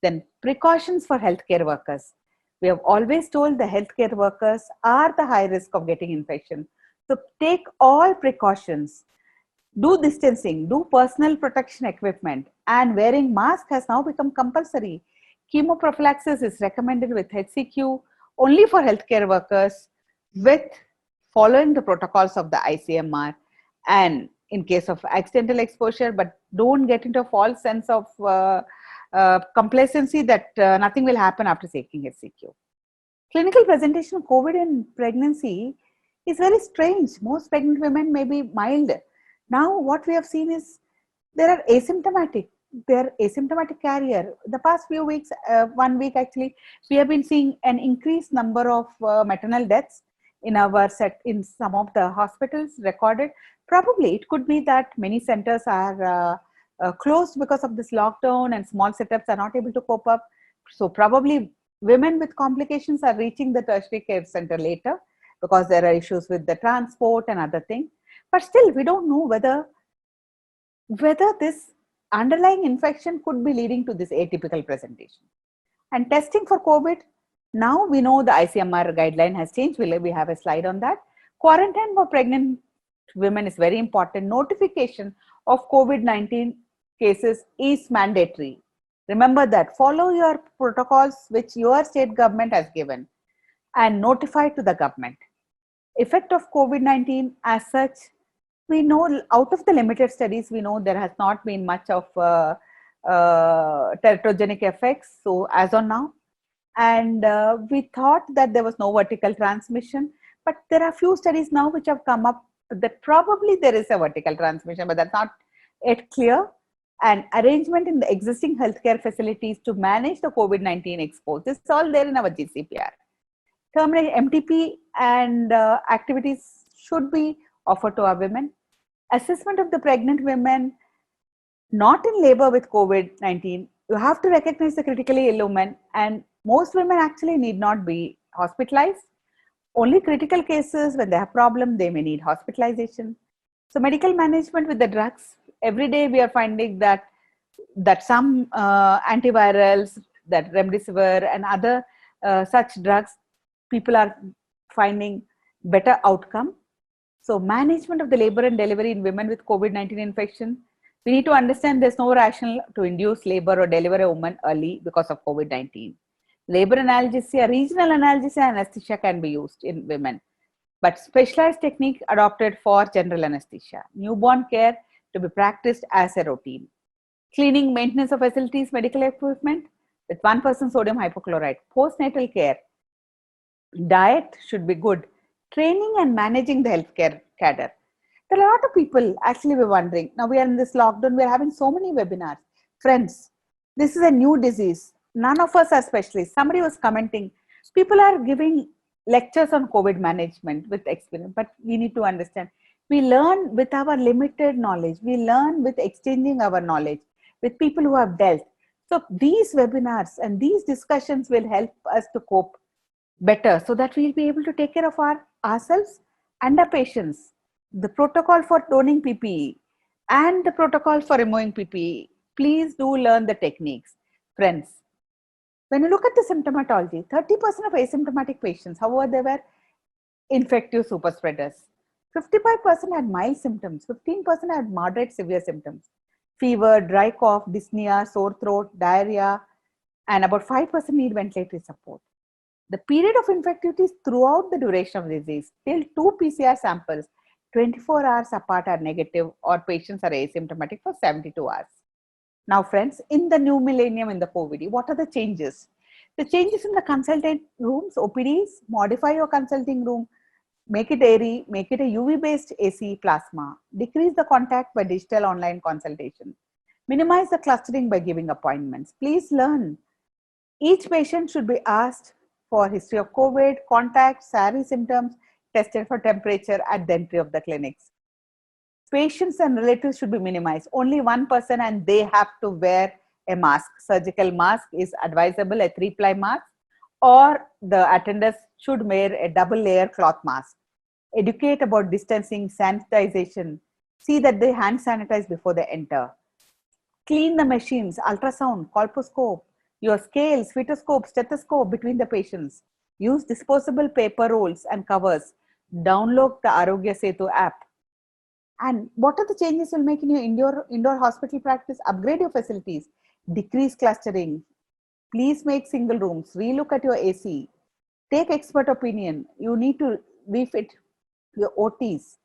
Then precautions for healthcare workers. We have always told the healthcare workers are the high risk of getting infection. So take all precautions, do distancing, do personal protection equipment, and wearing mask has now become compulsory. Chemoprophylaxis is recommended with HCQ only for healthcare workers with following the protocols of the ICMR and in case of accidental exposure, but don't get into a false sense of complacency that nothing will happen after taking HCQ. Clinical presentation of COVID in pregnancy is very strange. Most pregnant women may be mild. Now what we have seen is there are asymptomatic. They're asymptomatic carrier. The past few weeks, 1 week actually, we have been seeing an increased number of maternal deaths in our set in some of the hospitals recorded. Probably it could be that many centers are closed because of this lockdown and small setups are not able to cope up. So probably women with complications are reaching the tertiary care center later because there are issues with the transport and other things. But still, we don't know whether this underlying infection could be leading to this atypical presentation. And testing for COVID, now we know the ICMR guideline has changed. We have a slide on that. Quarantine for pregnant women is very important. Notification of COVID-19 cases is mandatory. Remember that. Follow your protocols which your state government has given and notify to the government. Effect of COVID-19 as such, we know out of the limited studies, we know there has not been much of teratogenic effects. So as on now, and we thought that there was no vertical transmission, but there are few studies now which have come up that probably there is a vertical transmission, but that's not yet clear. And arrangement in the existing healthcare facilities to manage the COVID-19 exposed, this is all there in our GCPR. Terminate MTP and activities should be offered to our women. Assessment of the pregnant women not in labor with COVID-19, you have to recognize the critically ill women, and most women actually need not be hospitalized. Only critical cases, when they have problem, they may need hospitalization. So medical management with the drugs, every day we are finding that some antivirals, that remdesivir and other such drugs, people are finding better outcome. So management of the labor and delivery in women with COVID-19 infection, we need to understand there's no rationale to induce labor or deliver a woman early because of COVID-19. Labor analgesia, regional analgesia anesthesia can be used in women, but specialized technique adopted for general anesthesia. Newborn care to be practiced as a routine. Cleaning, maintenance of facilities, medical equipment with 1% sodium hypochlorite. Postnatal care, diet should be good. Training and managing the healthcare cadre. There are a lot of people actually were wondering. Now we are in this lockdown, we are having so many webinars. Friends, this is a new disease. None of us are specialists. Somebody was commenting, people are giving lectures on COVID management with experience, but we need to understand. We learn with our limited knowledge. We learn with exchanging our knowledge with people who have dealt. So these webinars and these discussions will help us to cope better so that we'll be able to take care of ourselves and our patients. The protocol for donning PPE and the protocol for removing PPE, please do learn the techniques. Friends, when you look at the symptomatology, 30% of asymptomatic patients, however, they were infective super spreaders. 55% had mild symptoms, 15% had moderate severe symptoms. Fever, dry cough, dyspnea, sore throat, diarrhea, and about 5% need ventilatory support. The period of infectivity is throughout the duration of disease. Till 2 PCR samples, 24 hours apart are negative, or patients are asymptomatic for 72 hours. Now friends, in the new millennium in the COVID, what are the changes? The changes in the consultant rooms, OPDs, modify your consulting room, make it airy, make it a UV-based AC plasma, decrease the contact by digital online consultation, minimize the clustering by giving appointments. Please learn. Each patient should be asked for history of COVID, contact, SARI symptoms, tested for temperature at the entry of the clinics. Patients and relatives should be minimized. Only one person and they have to wear a mask. Surgical mask is advisable, a 3-ply mask, or the attendants should wear a double layer cloth mask. Educate about distancing, sanitization. See that they hand sanitize before they enter. Clean the machines, ultrasound, colposcope, your scales, fetoscope, stethoscope between the patients. Use disposable paper rolls and covers. Download the Arogya Setu app. And what are the changes you'll make in your indoor hospital practice? Upgrade your facilities, decrease clustering. Please make single rooms, relook at your AC, take expert opinion. You need to refit your OTs.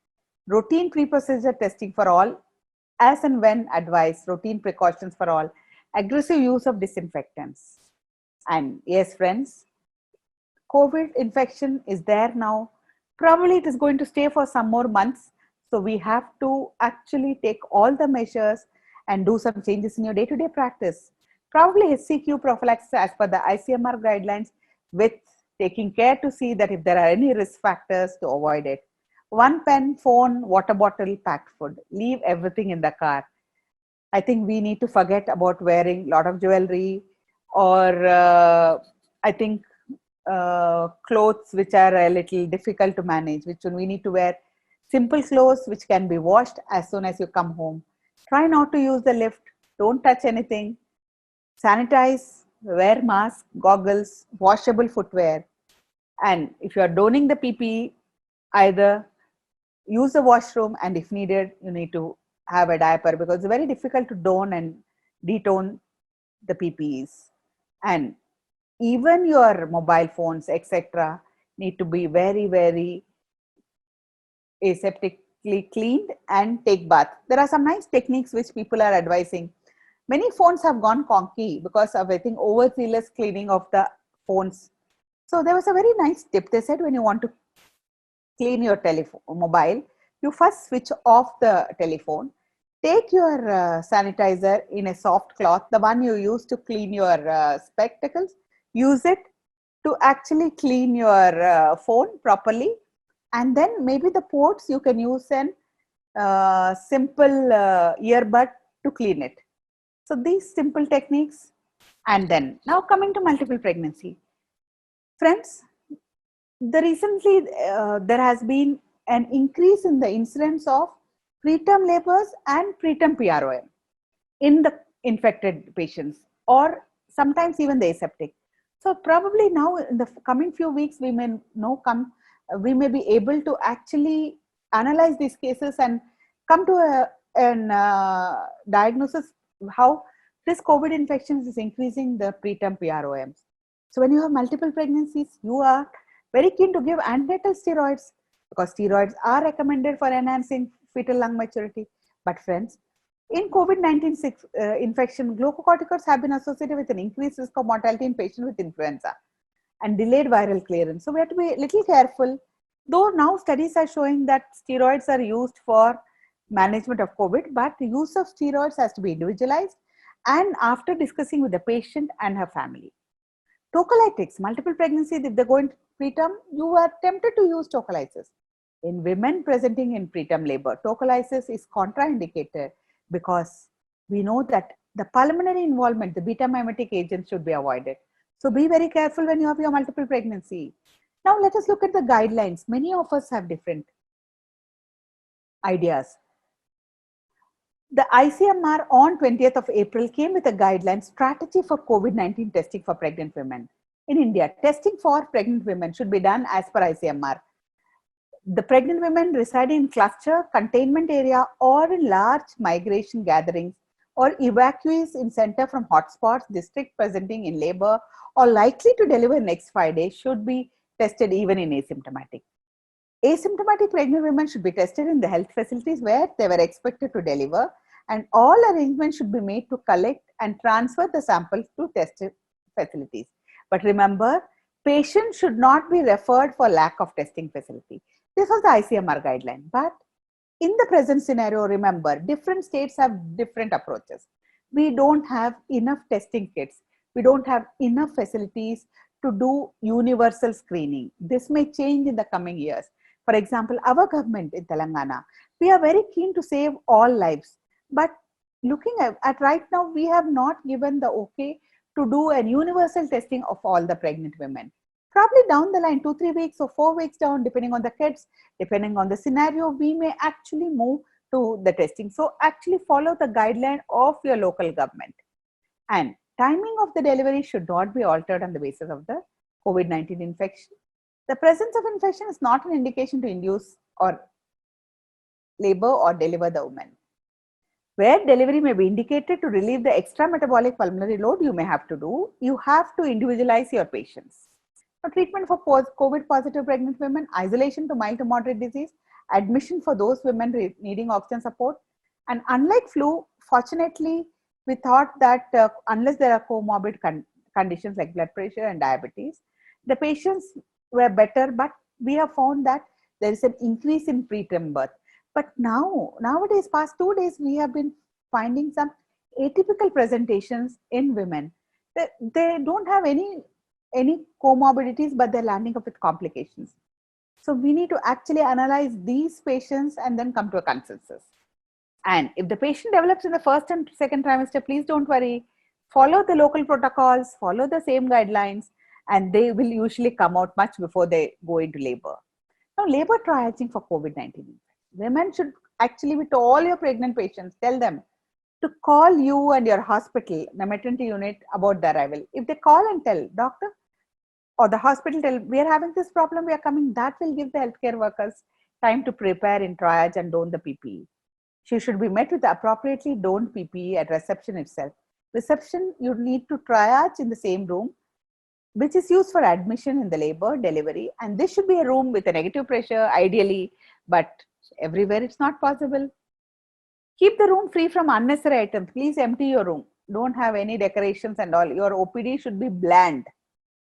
Routine pre-procedure testing for all, as and when advised, routine precautions for all, aggressive use of disinfectants. And yes, friends, COVID infection is there now. Probably it is going to stay for some more months. So we have to actually take all the measures and do some changes in your day-to-day practice. Probably HCQ prophylaxis as per the ICMR guidelines, with taking care to see that if there are any risk factors to avoid it. One pen, phone, water bottle, packed food. Leave everything in the car. I think we need to forget about wearing a lot of jewelry, or I think clothes which are a little difficult to manage, which we need to wear simple clothes which can be washed as soon as you come home. Try not to use the lift, don't touch anything, sanitize, wear mask, goggles, washable footwear. And if you are donning the PPE, either use the washroom, and if needed, you need to have a diaper, because it's very difficult to don and detone the PPEs. And even your mobile phones, etc., need to be very, very aseptically cleaned and take bath. There are some nice techniques which people are advising. Many phones have gone conky because of, I think, overzealous cleaning of the phones. So there was a very nice tip. They said when you want to clean your telephone mobile, you first switch off the telephone, take your sanitizer in a soft cloth, the one you use to clean your spectacles, use it to actually clean your phone properly, and then maybe the ports you can use an simple earbud to clean it. So these simple techniques. And then now coming to multiple pregnancy, friends, there has been an increase in the incidence of preterm labors and preterm PROM in the infected patients, or sometimes even the aseptic. So probably now in the coming few weeks, we may be able to actually analyze these cases and come to an diagnosis how this COVID infections is increasing the preterm PROMs. So when you have multiple pregnancies, you are very keen to give antenatal steroids, because steroids are recommended for enhancing fetal lung maturity. But friends, in COVID-19 infection, glucocorticoids have been associated with an increased risk of mortality in patients with influenza and delayed viral clearance. So we have to be a little careful. Though now studies are showing that steroids are used for management of COVID, but the use of steroids has to be individualized and after discussing with the patient and her family. Tocolytics, multiple pregnancies, if they're going to preterm, you are tempted to use tocolysis. In women presenting in preterm labor, tocolysis is contraindicated because we know that the pulmonary involvement, the beta mimetic agents should be avoided. So be very careful when you have your multiple pregnancy. Now let us look at the guidelines. Many of us have different ideas. The ICMR on 20th of April came with a guideline strategy for COVID-19 testing for pregnant women. In India, testing for pregnant women should be done as per ICMR. The pregnant women residing in cluster, containment area, or in large migration gatherings, or evacuees in center from hotspots, district presenting in labor, or likely to deliver next 5 days should be tested even in asymptomatic. Asymptomatic pregnant women should be tested in the health facilities where they were expected to deliver, and all arrangements should be made to collect and transfer the samples to tested facilities. But remember, patients should not be referred for lack of testing facility. This was the ICMR guideline. But in the present scenario, remember, different states have different approaches. We don't have enough testing kits. We don't have enough facilities to do universal screening. This may change in the coming years. For example, our government in Telangana, we are very keen to save all lives. But looking at right now, we have not given the okay to do an universal testing of all the pregnant women. Probably down the line, 2-3 weeks or 4 weeks down, depending on the kids, depending on the scenario, we may actually move to the testing. So actually follow the guideline of your local government. And timing of the delivery should not be altered on the basis of the COVID-19 infection. The presence of infection is not an indication to induce or labor or deliver the woman. Where delivery may be indicated to relieve the extra metabolic pulmonary load you may have to do, you have to individualize your patients. Now, treatment for COVID positive pregnant women, isolation to mild to moderate disease, admission for those women needing oxygen support. And unlike flu, fortunately, we thought that unless there are comorbid conditions like blood pressure and diabetes, the patients were better, but we have found that there is an increase in preterm birth. But nowadays, past 2 days, we have been finding some atypical presentations in women. They don't have any comorbidities, but they're landing up with complications. So we need to actually analyze these patients and then come to a consensus. And if the patient develops in the first and second trimester, please don't worry. Follow the local protocols, follow the same guidelines, and they will usually come out much before they go into labor. Now, labor triaging for COVID-19. Women should actually, with all your pregnant patients, tell them to call you and your hospital, the maternity unit, about the arrival. If they call and tell doctor or the hospital, tell we are having this problem, we are coming, that will give the healthcare workers time to prepare in triage and don the PPE. She should be met with appropriately donned PPE at reception itself. Reception, you need to triage in the same room, which is used for admission in the labor delivery. And this should be a room with a negative pressure, ideally, but everywhere it's not possible. Keep the room free from unnecessary items. Please empty your room. Don't have any decorations and all. Your OPD should be bland.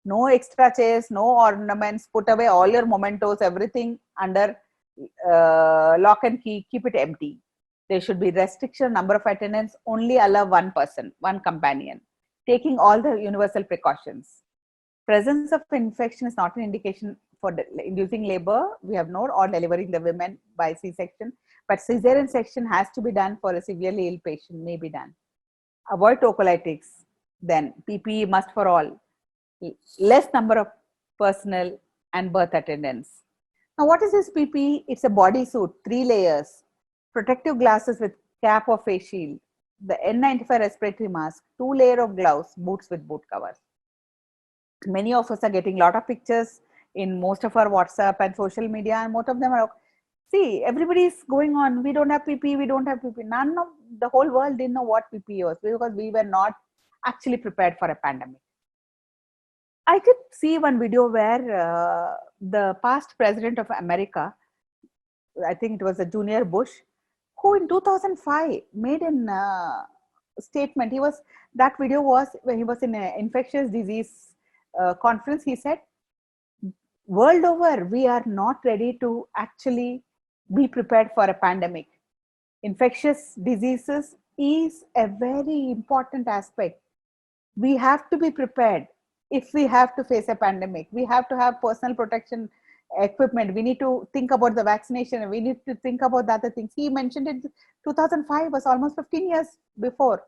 No extra chairs, no ornaments. Put away all your mementos, everything under lock and key. Keep it empty. There should be restriction number of attendants. Only allow one person, one companion. Taking all the universal precautions. Presence of infection is not an indication for inducing labor. We have no, or delivering the women by C-section, but cesarean section has to be done for a severely ill patient, may be done. Avoid tocolytics. Then PPE must for all. Less number of personnel and birth attendants. Now, what is this PPE? It's a body suit, 3 layers, protective glasses with cap or face shield, the N95 respiratory mask, 2 layers of gloves, boots with boot covers. Many of us are getting a lot of pictures in most of our WhatsApp and social media, and most of them are, see, everybody is going on, we don't have PPE, we don't have PPE. None of the whole world didn't know what PPE was because we were not actually prepared for a pandemic. I did see one video where the past president of America, I think it was a Junior Bush, who in 2005 made an statement. That video was when he was in an infectious disease conference. He said, world over, we are not ready to actually be prepared for a pandemic. Infectious diseases is a very important aspect. We have to be prepared. If we have to face a pandemic, we have to have personal protection equipment. We need to think about the vaccination. We need to think about the other things. He mentioned it 2005 was almost 15 years before.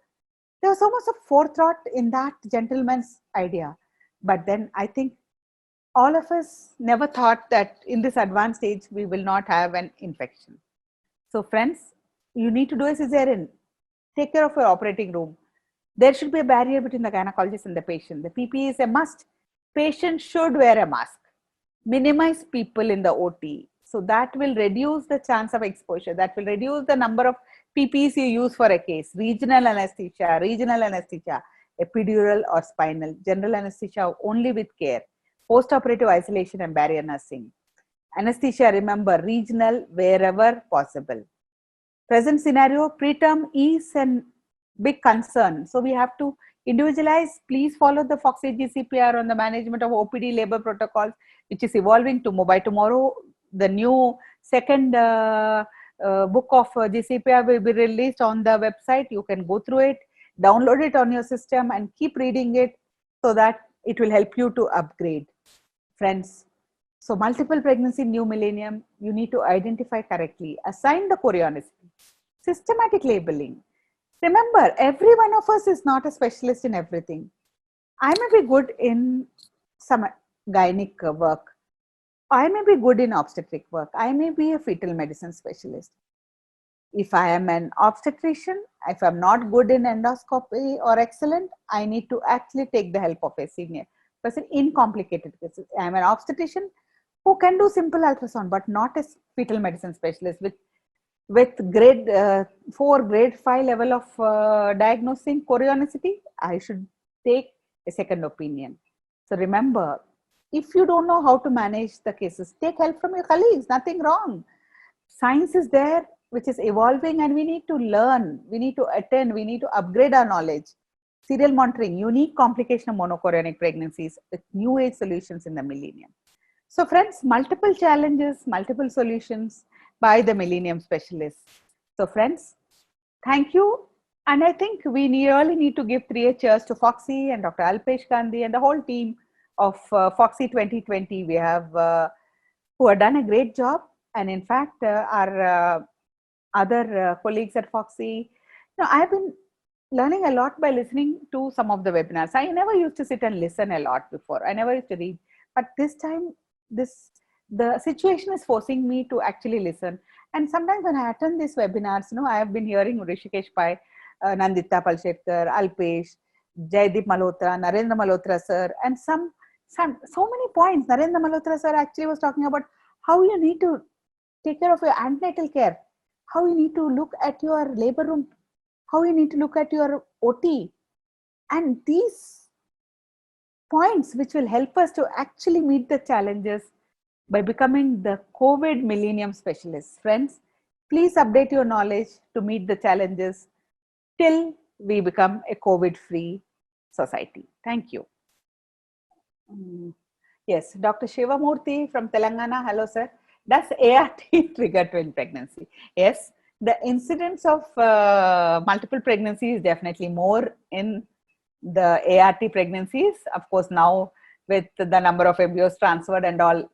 There was so much of forethought in that gentleman's idea. But then I think all of us never thought that in this advanced stage, we will not have an infection. So friends, you need to do a cesarean. Take care of your operating room. There should be a barrier between the gynecologist and the patient. The PPE is a must. Patient should wear a mask. Minimize people in the OT. So that will reduce the chance of exposure. That will reduce the number of PPEs you use for a case. Regional anesthesia, epidural or spinal, general anesthesia only with care, post-operative isolation and barrier nursing. Anesthesia, remember, regional wherever possible. Present scenario, preterm is a big concern. So we have to individualize. Please follow the FOXI GCPR on the management of OPD labor protocols, which is evolving to by tomorrow. The new second book of GCPR will be released on the website. You can go through it, download it on your system and keep reading it so that it will help you to upgrade. Friends, so multiple pregnancy, new millennium, you need to identify correctly, assign the chorionicity, systematic labeling. Remember, every one of us is not a specialist in everything. I may be good in some gynec work. I may be good in obstetric work. I may be a fetal medicine specialist. If I am an obstetrician, if I'm not good in endoscopy or excellent, I need to actually take the help of a senior person in complicated cases. I'm an obstetrician who can do simple ultrasound, but not a fetal medicine specialist with grade 4, grade 5 level of diagnosing chorionicity. I should take a second opinion. So remember, if you don't know how to manage the cases, take help from your colleagues, nothing wrong. Science is there, which is evolving, and we need to learn, we need to attend, we need to upgrade our knowledge. Serial monitoring, unique complication of monochorionic pregnancies with new age solutions in the millennium. So friends, multiple challenges, multiple solutions by the millennium specialists. So friends, thank you. And I think we really need to give 3 cheers to FOXI and Dr. Alpesh Gandhi and the whole team of FOXI 2020. We have who have done a great job. And in fact, our other colleagues at Foxy. I've been learning a lot by listening to some of the webinars. I never used to sit and listen a lot before. I never used to read, but this time, this the situation is forcing me to actually listen. And sometimes when I attend these webinars, I have been hearing Rishikesh Pai, Nandita Palshetkar, Alpesh, Jaideep Malhotra, Narendra Malhotra sir, and some so many points. Narendra Malhotra sir actually was talking about how you need to take care of your antenatal care, how you need to look at your labor room, how you need to look at your OT, and these points which will help us to actually meet the challenges by becoming the COVID Millennium Specialists. Friends, please update your knowledge to meet the challenges till we become a COVID-free society. Thank you. Yes, Dr. Shivamurthy from Telangana. Hello, sir. Does ART trigger twin pregnancy? Yes, the incidence of multiple pregnancy is definitely more in the ART pregnancies. Of course, now with the number of embryos transferred and all,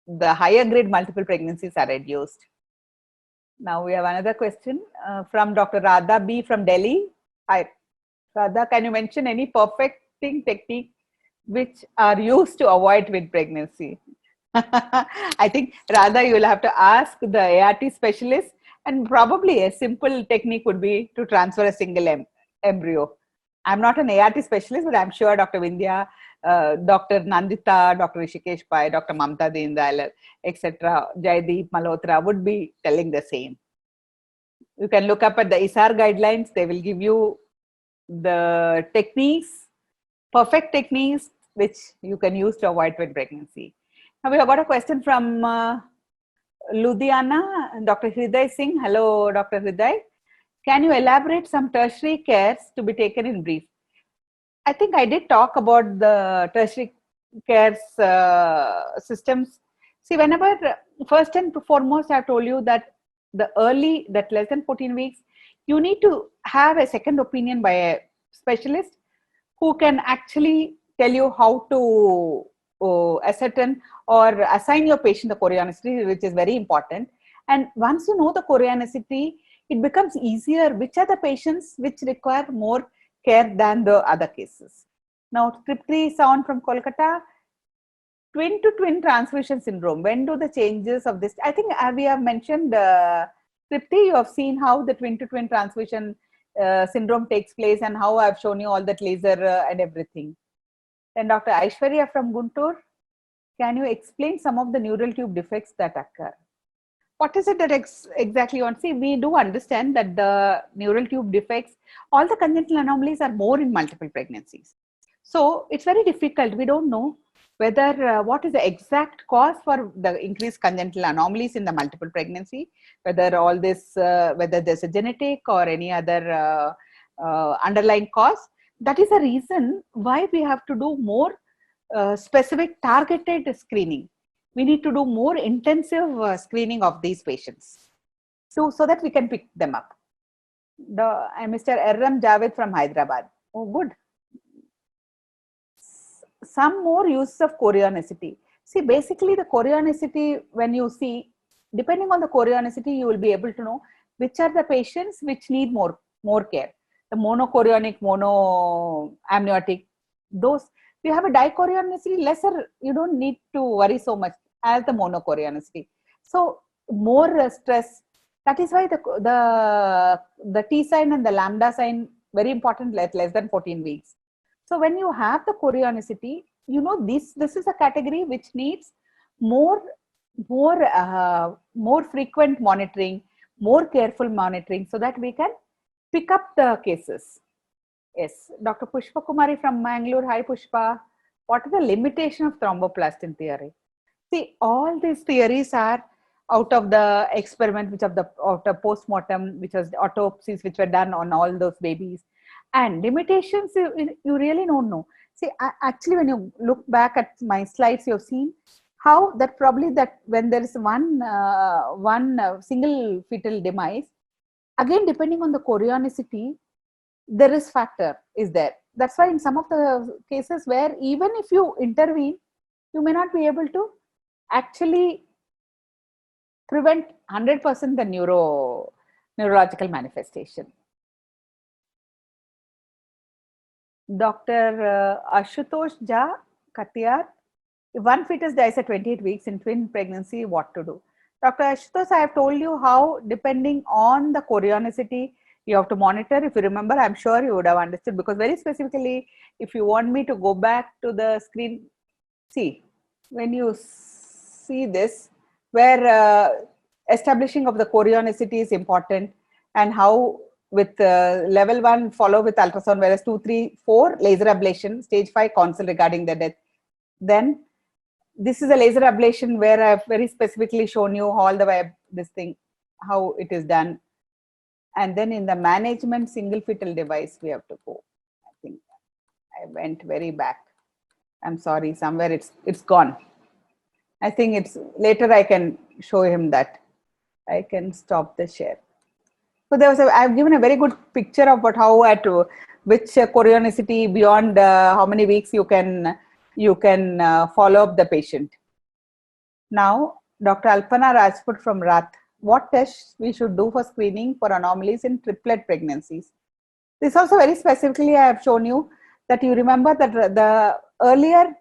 the higher grade multiple pregnancies are reduced. Now we have another question from Dr. Radha B from Delhi. Hi, Radha, can you mention any perfecting technique which are used to avoid twin pregnancy? I think Radha, you will have to ask the ART specialist, and probably a simple technique would be to transfer a single embryo. I'm not an ART specialist, but I'm sure Dr. Vindhya, Dr. Nandita, Dr. Rishikesh Pai, Dr. Mamta Deendayal, etc., Jaideep Malhotra would be telling the same. You can look up at the ISAR guidelines. They will give you the techniques, perfect techniques, which you can use to avoid twin pregnancy. Now we have got a question from Ludhiana, Dr. Hriday Singh. Hello, Dr. Hriday. Can you elaborate some tertiary cares to be taken in brief? I think I did talk about the tertiary cares systems. See, whenever, first and foremost, I've told you that that less than 14 weeks, you need to have a second opinion by a specialist who can actually tell you how to ascertain or assign your patient the chorionicity, which is very important. And once you know the chorionicity, it becomes easier which are the patients which require more care than the other cases. Now, Tripti Sound from Kolkata, twin to twin transfusion syndrome. When do the changes of this? I think we have mentioned, Tripti, you have seen how the twin to twin transfusion syndrome takes place and how I've shown you all that laser and everything. Then Dr. Aishwarya from Guntur, can you explain some of the neural tube defects that occur? What is it that exactly you want? See, we do understand that the neural tube defects, all the congenital anomalies are more in multiple pregnancies. So it's very difficult. We don't know whether what is the exact cause for the increased congenital anomalies in the multiple pregnancy, whether all this, whether there's a genetic or any other underlying cause. That is the reason why we have to do more specific targeted screening. We need to do more intensive screening of these patients so that we can pick them up. Mr. R.M. Javed from Hyderabad. Oh, good. Some more uses of chorionicity. See, basically the chorionicity, when you see, depending on the chorionicity, you will be able to know which are the patients which need more care. The monochorionic, monoamniotic, those. If you have a dichorionicity, lesser, you don't need to worry so much as the monochorionicity. So more stress. That is why the T sign and the lambda sign very important at less than 14 weeks. So when you have the chorionicity, you know this is a category which needs more frequent monitoring, more careful monitoring, so that we can pick up the cases. Yes, Dr. Pushpa Kumari from Mangalore. Hi, Pushpa. What is the limitation of thromboplastin theory? See, all these theories are out of the experiment, which out of post-mortem, which was the autopsies which were done on all those babies. And limitations, you really don't know. See, actually, when you look back at my slides, you've seen how that probably that when there is one single fetal demise, again, depending on the chorionicity, the risk factor is there. That's why in some of the cases where even if you intervene, you may not be able to actually prevent 100% the neurological manifestation. Dr. Ashutosh Jha, Katiyar, if one fetus dies at 28 weeks in twin pregnancy, what to do? Dr. Ashutosh, I have told you how, depending on the chorionicity, you have to monitor. If you remember, I'm sure you would have understood, because very specifically, if you want me to go back to the screen, see, when you see this, where establishing of the chorionicity is important, and how with level 1 follow with ultrasound, whereas 2, 3, 4 laser ablation, stage 5 consult regarding the death. Then this is a laser ablation where I've very specifically shown you all the way this thing, how it is done. And then in the management single fetal device, we have to go. I think I went very back. I'm sorry, somewhere it's gone. I think it's later I can show him that. I can stop the share. So there was I've given a very good picture of how at which chorionicity beyond how many weeks you can follow up the patient. Now, Dr. Alpana Rajput from Rath, what tests we should do for screening for anomalies in triplet pregnancies? This also very specifically I have shown you that you remember that the earlier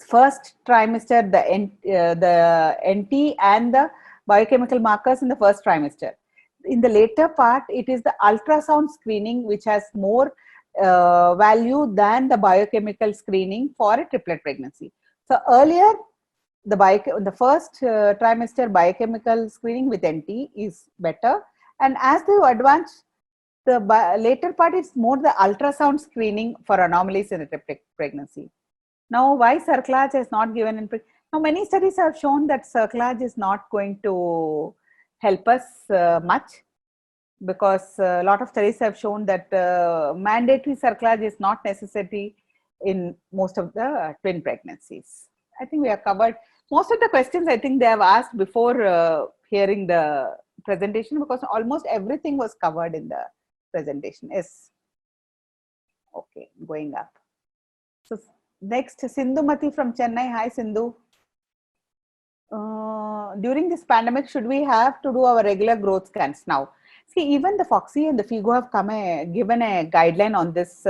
first trimester, the NT and the biochemical markers in the first trimester. In the later part, it is the ultrasound screening which has more value than the biochemical screening for a triplet pregnancy. So earlier, the first trimester biochemical screening with NT is better, and as they advance, the later part is more the ultrasound screening for anomalies in a triplet pregnancy. Now, why cerclage is not given in now? Many studies have shown that cerclage is not going to help us much, because a lot of studies have shown that mandatory cerclage is not necessary in most of the twin pregnancies. I think we have covered most of the questions. I think they have asked before hearing the presentation, because almost everything was covered in the presentation. Yes. Okay, going up. So next, Sindhumati from Chennai. Hi, Sindhu. During this pandemic, should we have to do our regular growth scans now? See, even the Foxy and the FIGO have given a guideline on this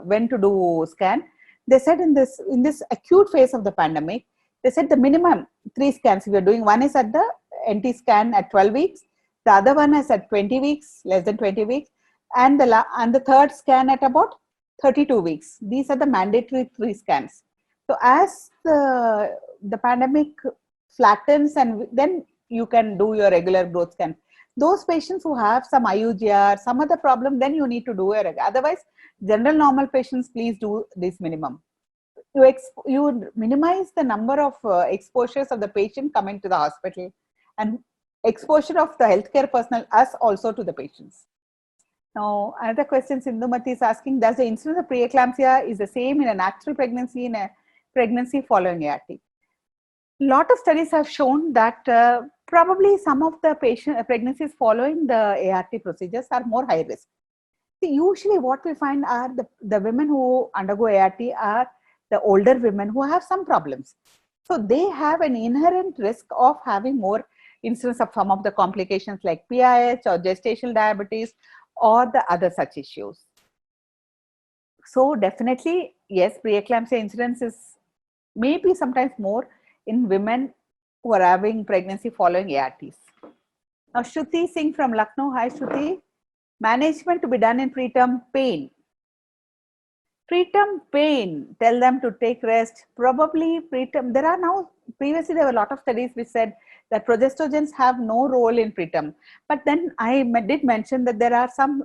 when to do scan. They said in this acute phase of the pandemic, they said the minimum 3 scans we are doing. One is at the NT scan at 12 weeks, the other one is at 20 weeks, less than 20 weeks, and the third scan at about 32 weeks. These are the mandatory 3 scans. So as the pandemic flattens, and then you can do your regular growth scan. Those patients who have some IUGR, some other problem, then you need to do it. Otherwise, general normal patients, please do this minimum. You minimize the number of exposures of the patient coming to the hospital, and exposure of the healthcare personnel, us also, to the patients. Now, another question Sindhumati is asking, does the incidence of preeclampsia is the same in a natural pregnancy, in a pregnancy following ART? Lot of studies have shown that probably some of the pregnancies following the ART procedures are more high risk. See, usually what we find are the women who undergo ART are the older women who have some problems. So they have an inherent risk of having more incidence of some of the complications like PIH or gestational diabetes or the other such issues. So definitely, yes, preeclampsia incidence is maybe sometimes more in women who are having pregnancy following ARTs. Now, Shruti Singh from Lucknow. Hi, Shruti. Management to be done in preterm pain. Preterm pain, tell them to take rest. Probably preterm, there are now, previously there were a lot of studies which said that progestogens have no role in preterm. But then I did mention that there are some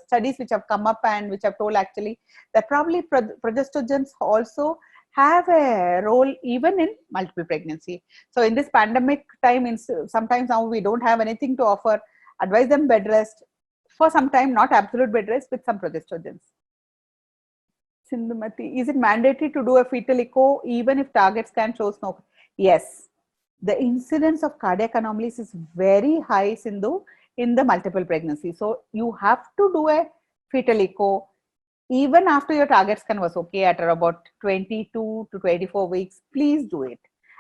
studies which have come up and which have told actually that probably progestogens also have a role even in multiple pregnancy. So in this pandemic time, sometimes now we don't have anything to offer, advise them bed rest for some time, not absolute bed rest, with some progestogens. Sindhumati, is it mandatory to do a fetal echo even if target scan shows no? Yes, the incidence of cardiac anomalies is very high, Sindhu, in the multiple pregnancy. So you have to do a fetal echo even after your target scan was okay at about 22 to 24 weeks. Please do it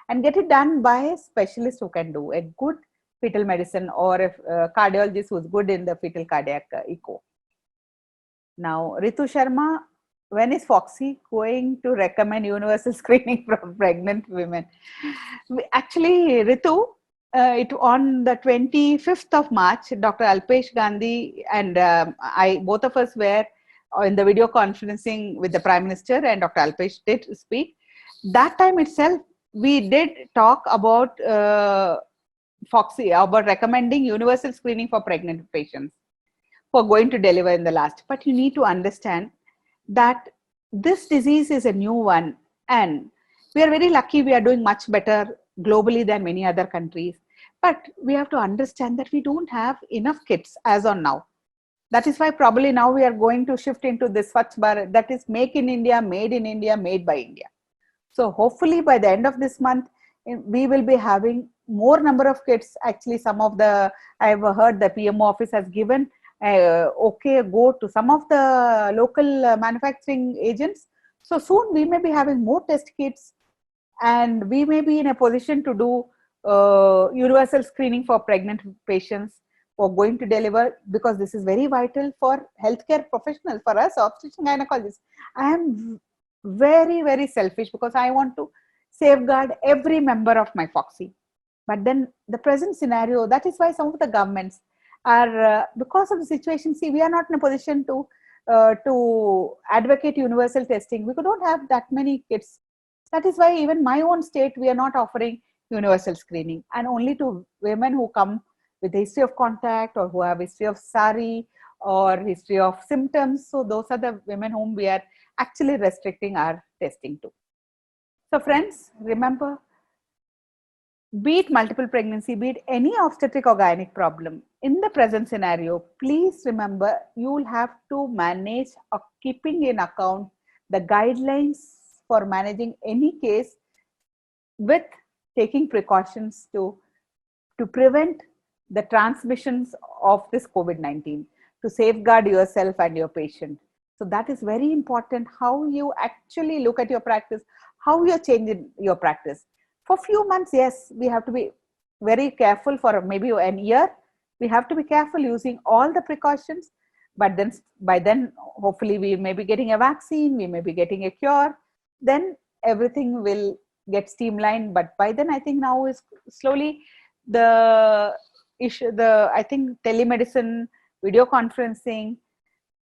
and get it done by a specialist who can do a good fetal medicine or a cardiologist who's good in the fetal cardiac echo. Now, Ritu Sharma, when is Foxy going to recommend universal screening for pregnant women? Actually, Ritu, on the 25th of March, Dr. Alpesh Gandhi and I, both of us were in the video conferencing with the Prime Minister, and Dr. Alpesh did speak. That time itself, we did talk about Foxy, about recommending universal screening for pregnant patients for going to deliver in the last. But you need to understand that this disease is a new one, and we are very lucky we are doing much better globally than many other countries. But we have to understand that we don't have enough kits as on now. That is why probably now we are going to shift into this Swachh Bharat, that is make in India, made by India. So hopefully by the end of this month, we will be having more number of kits. Actually, some of the, I've heard the PMO office has given okay go to some of the local manufacturing agents. So soon we may be having more test kits, and we may be in a position to do universal screening for pregnant patients for going to deliver, because this is very vital for healthcare professionals, for us obstetrician gynecologists. I am very, very selfish because I want to safeguard every member of my Foxy. But then the present scenario, that is why some of the governments are, because of the situation, see, we are not in a position to advocate universal testing. We don't have that many kits. That is why even my own state, we are not offering universal screening, and only to women who come with a history of contact or who have history of SARI or history of symptoms. So those are the women whom we are actually restricting our testing to. So friends, remember, be it multiple pregnancy, be it any obstetric or gynec problem, in the present scenario, please remember you will have to manage keeping in account the guidelines for managing any case, with taking precautions to prevent the transmissions of this COVID-19, to safeguard yourself and your patient. So that is very important, how you actually look at your practice, how you're changing your practice. For few months, yes, we have to be very careful. For maybe an year, we have to be careful using all the precautions. But then by then, hopefully we may be getting a vaccine, we may be getting a cure, then everything will get streamlined. But by then, I think now is slowly the issue, I think telemedicine, video conferencing,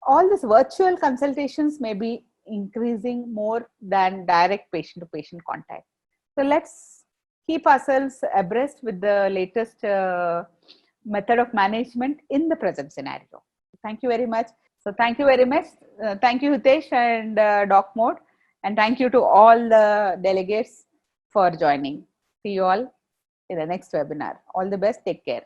all these virtual consultations may be increasing more than direct patient to patient contact. So let's keep ourselves abreast with the latest method of management in the present scenario. Thank you very much. So thank you very much. Thank you, Hitesh and Doc Mode. And thank you to all the delegates for joining. See you all in the next webinar. All the best. Take care.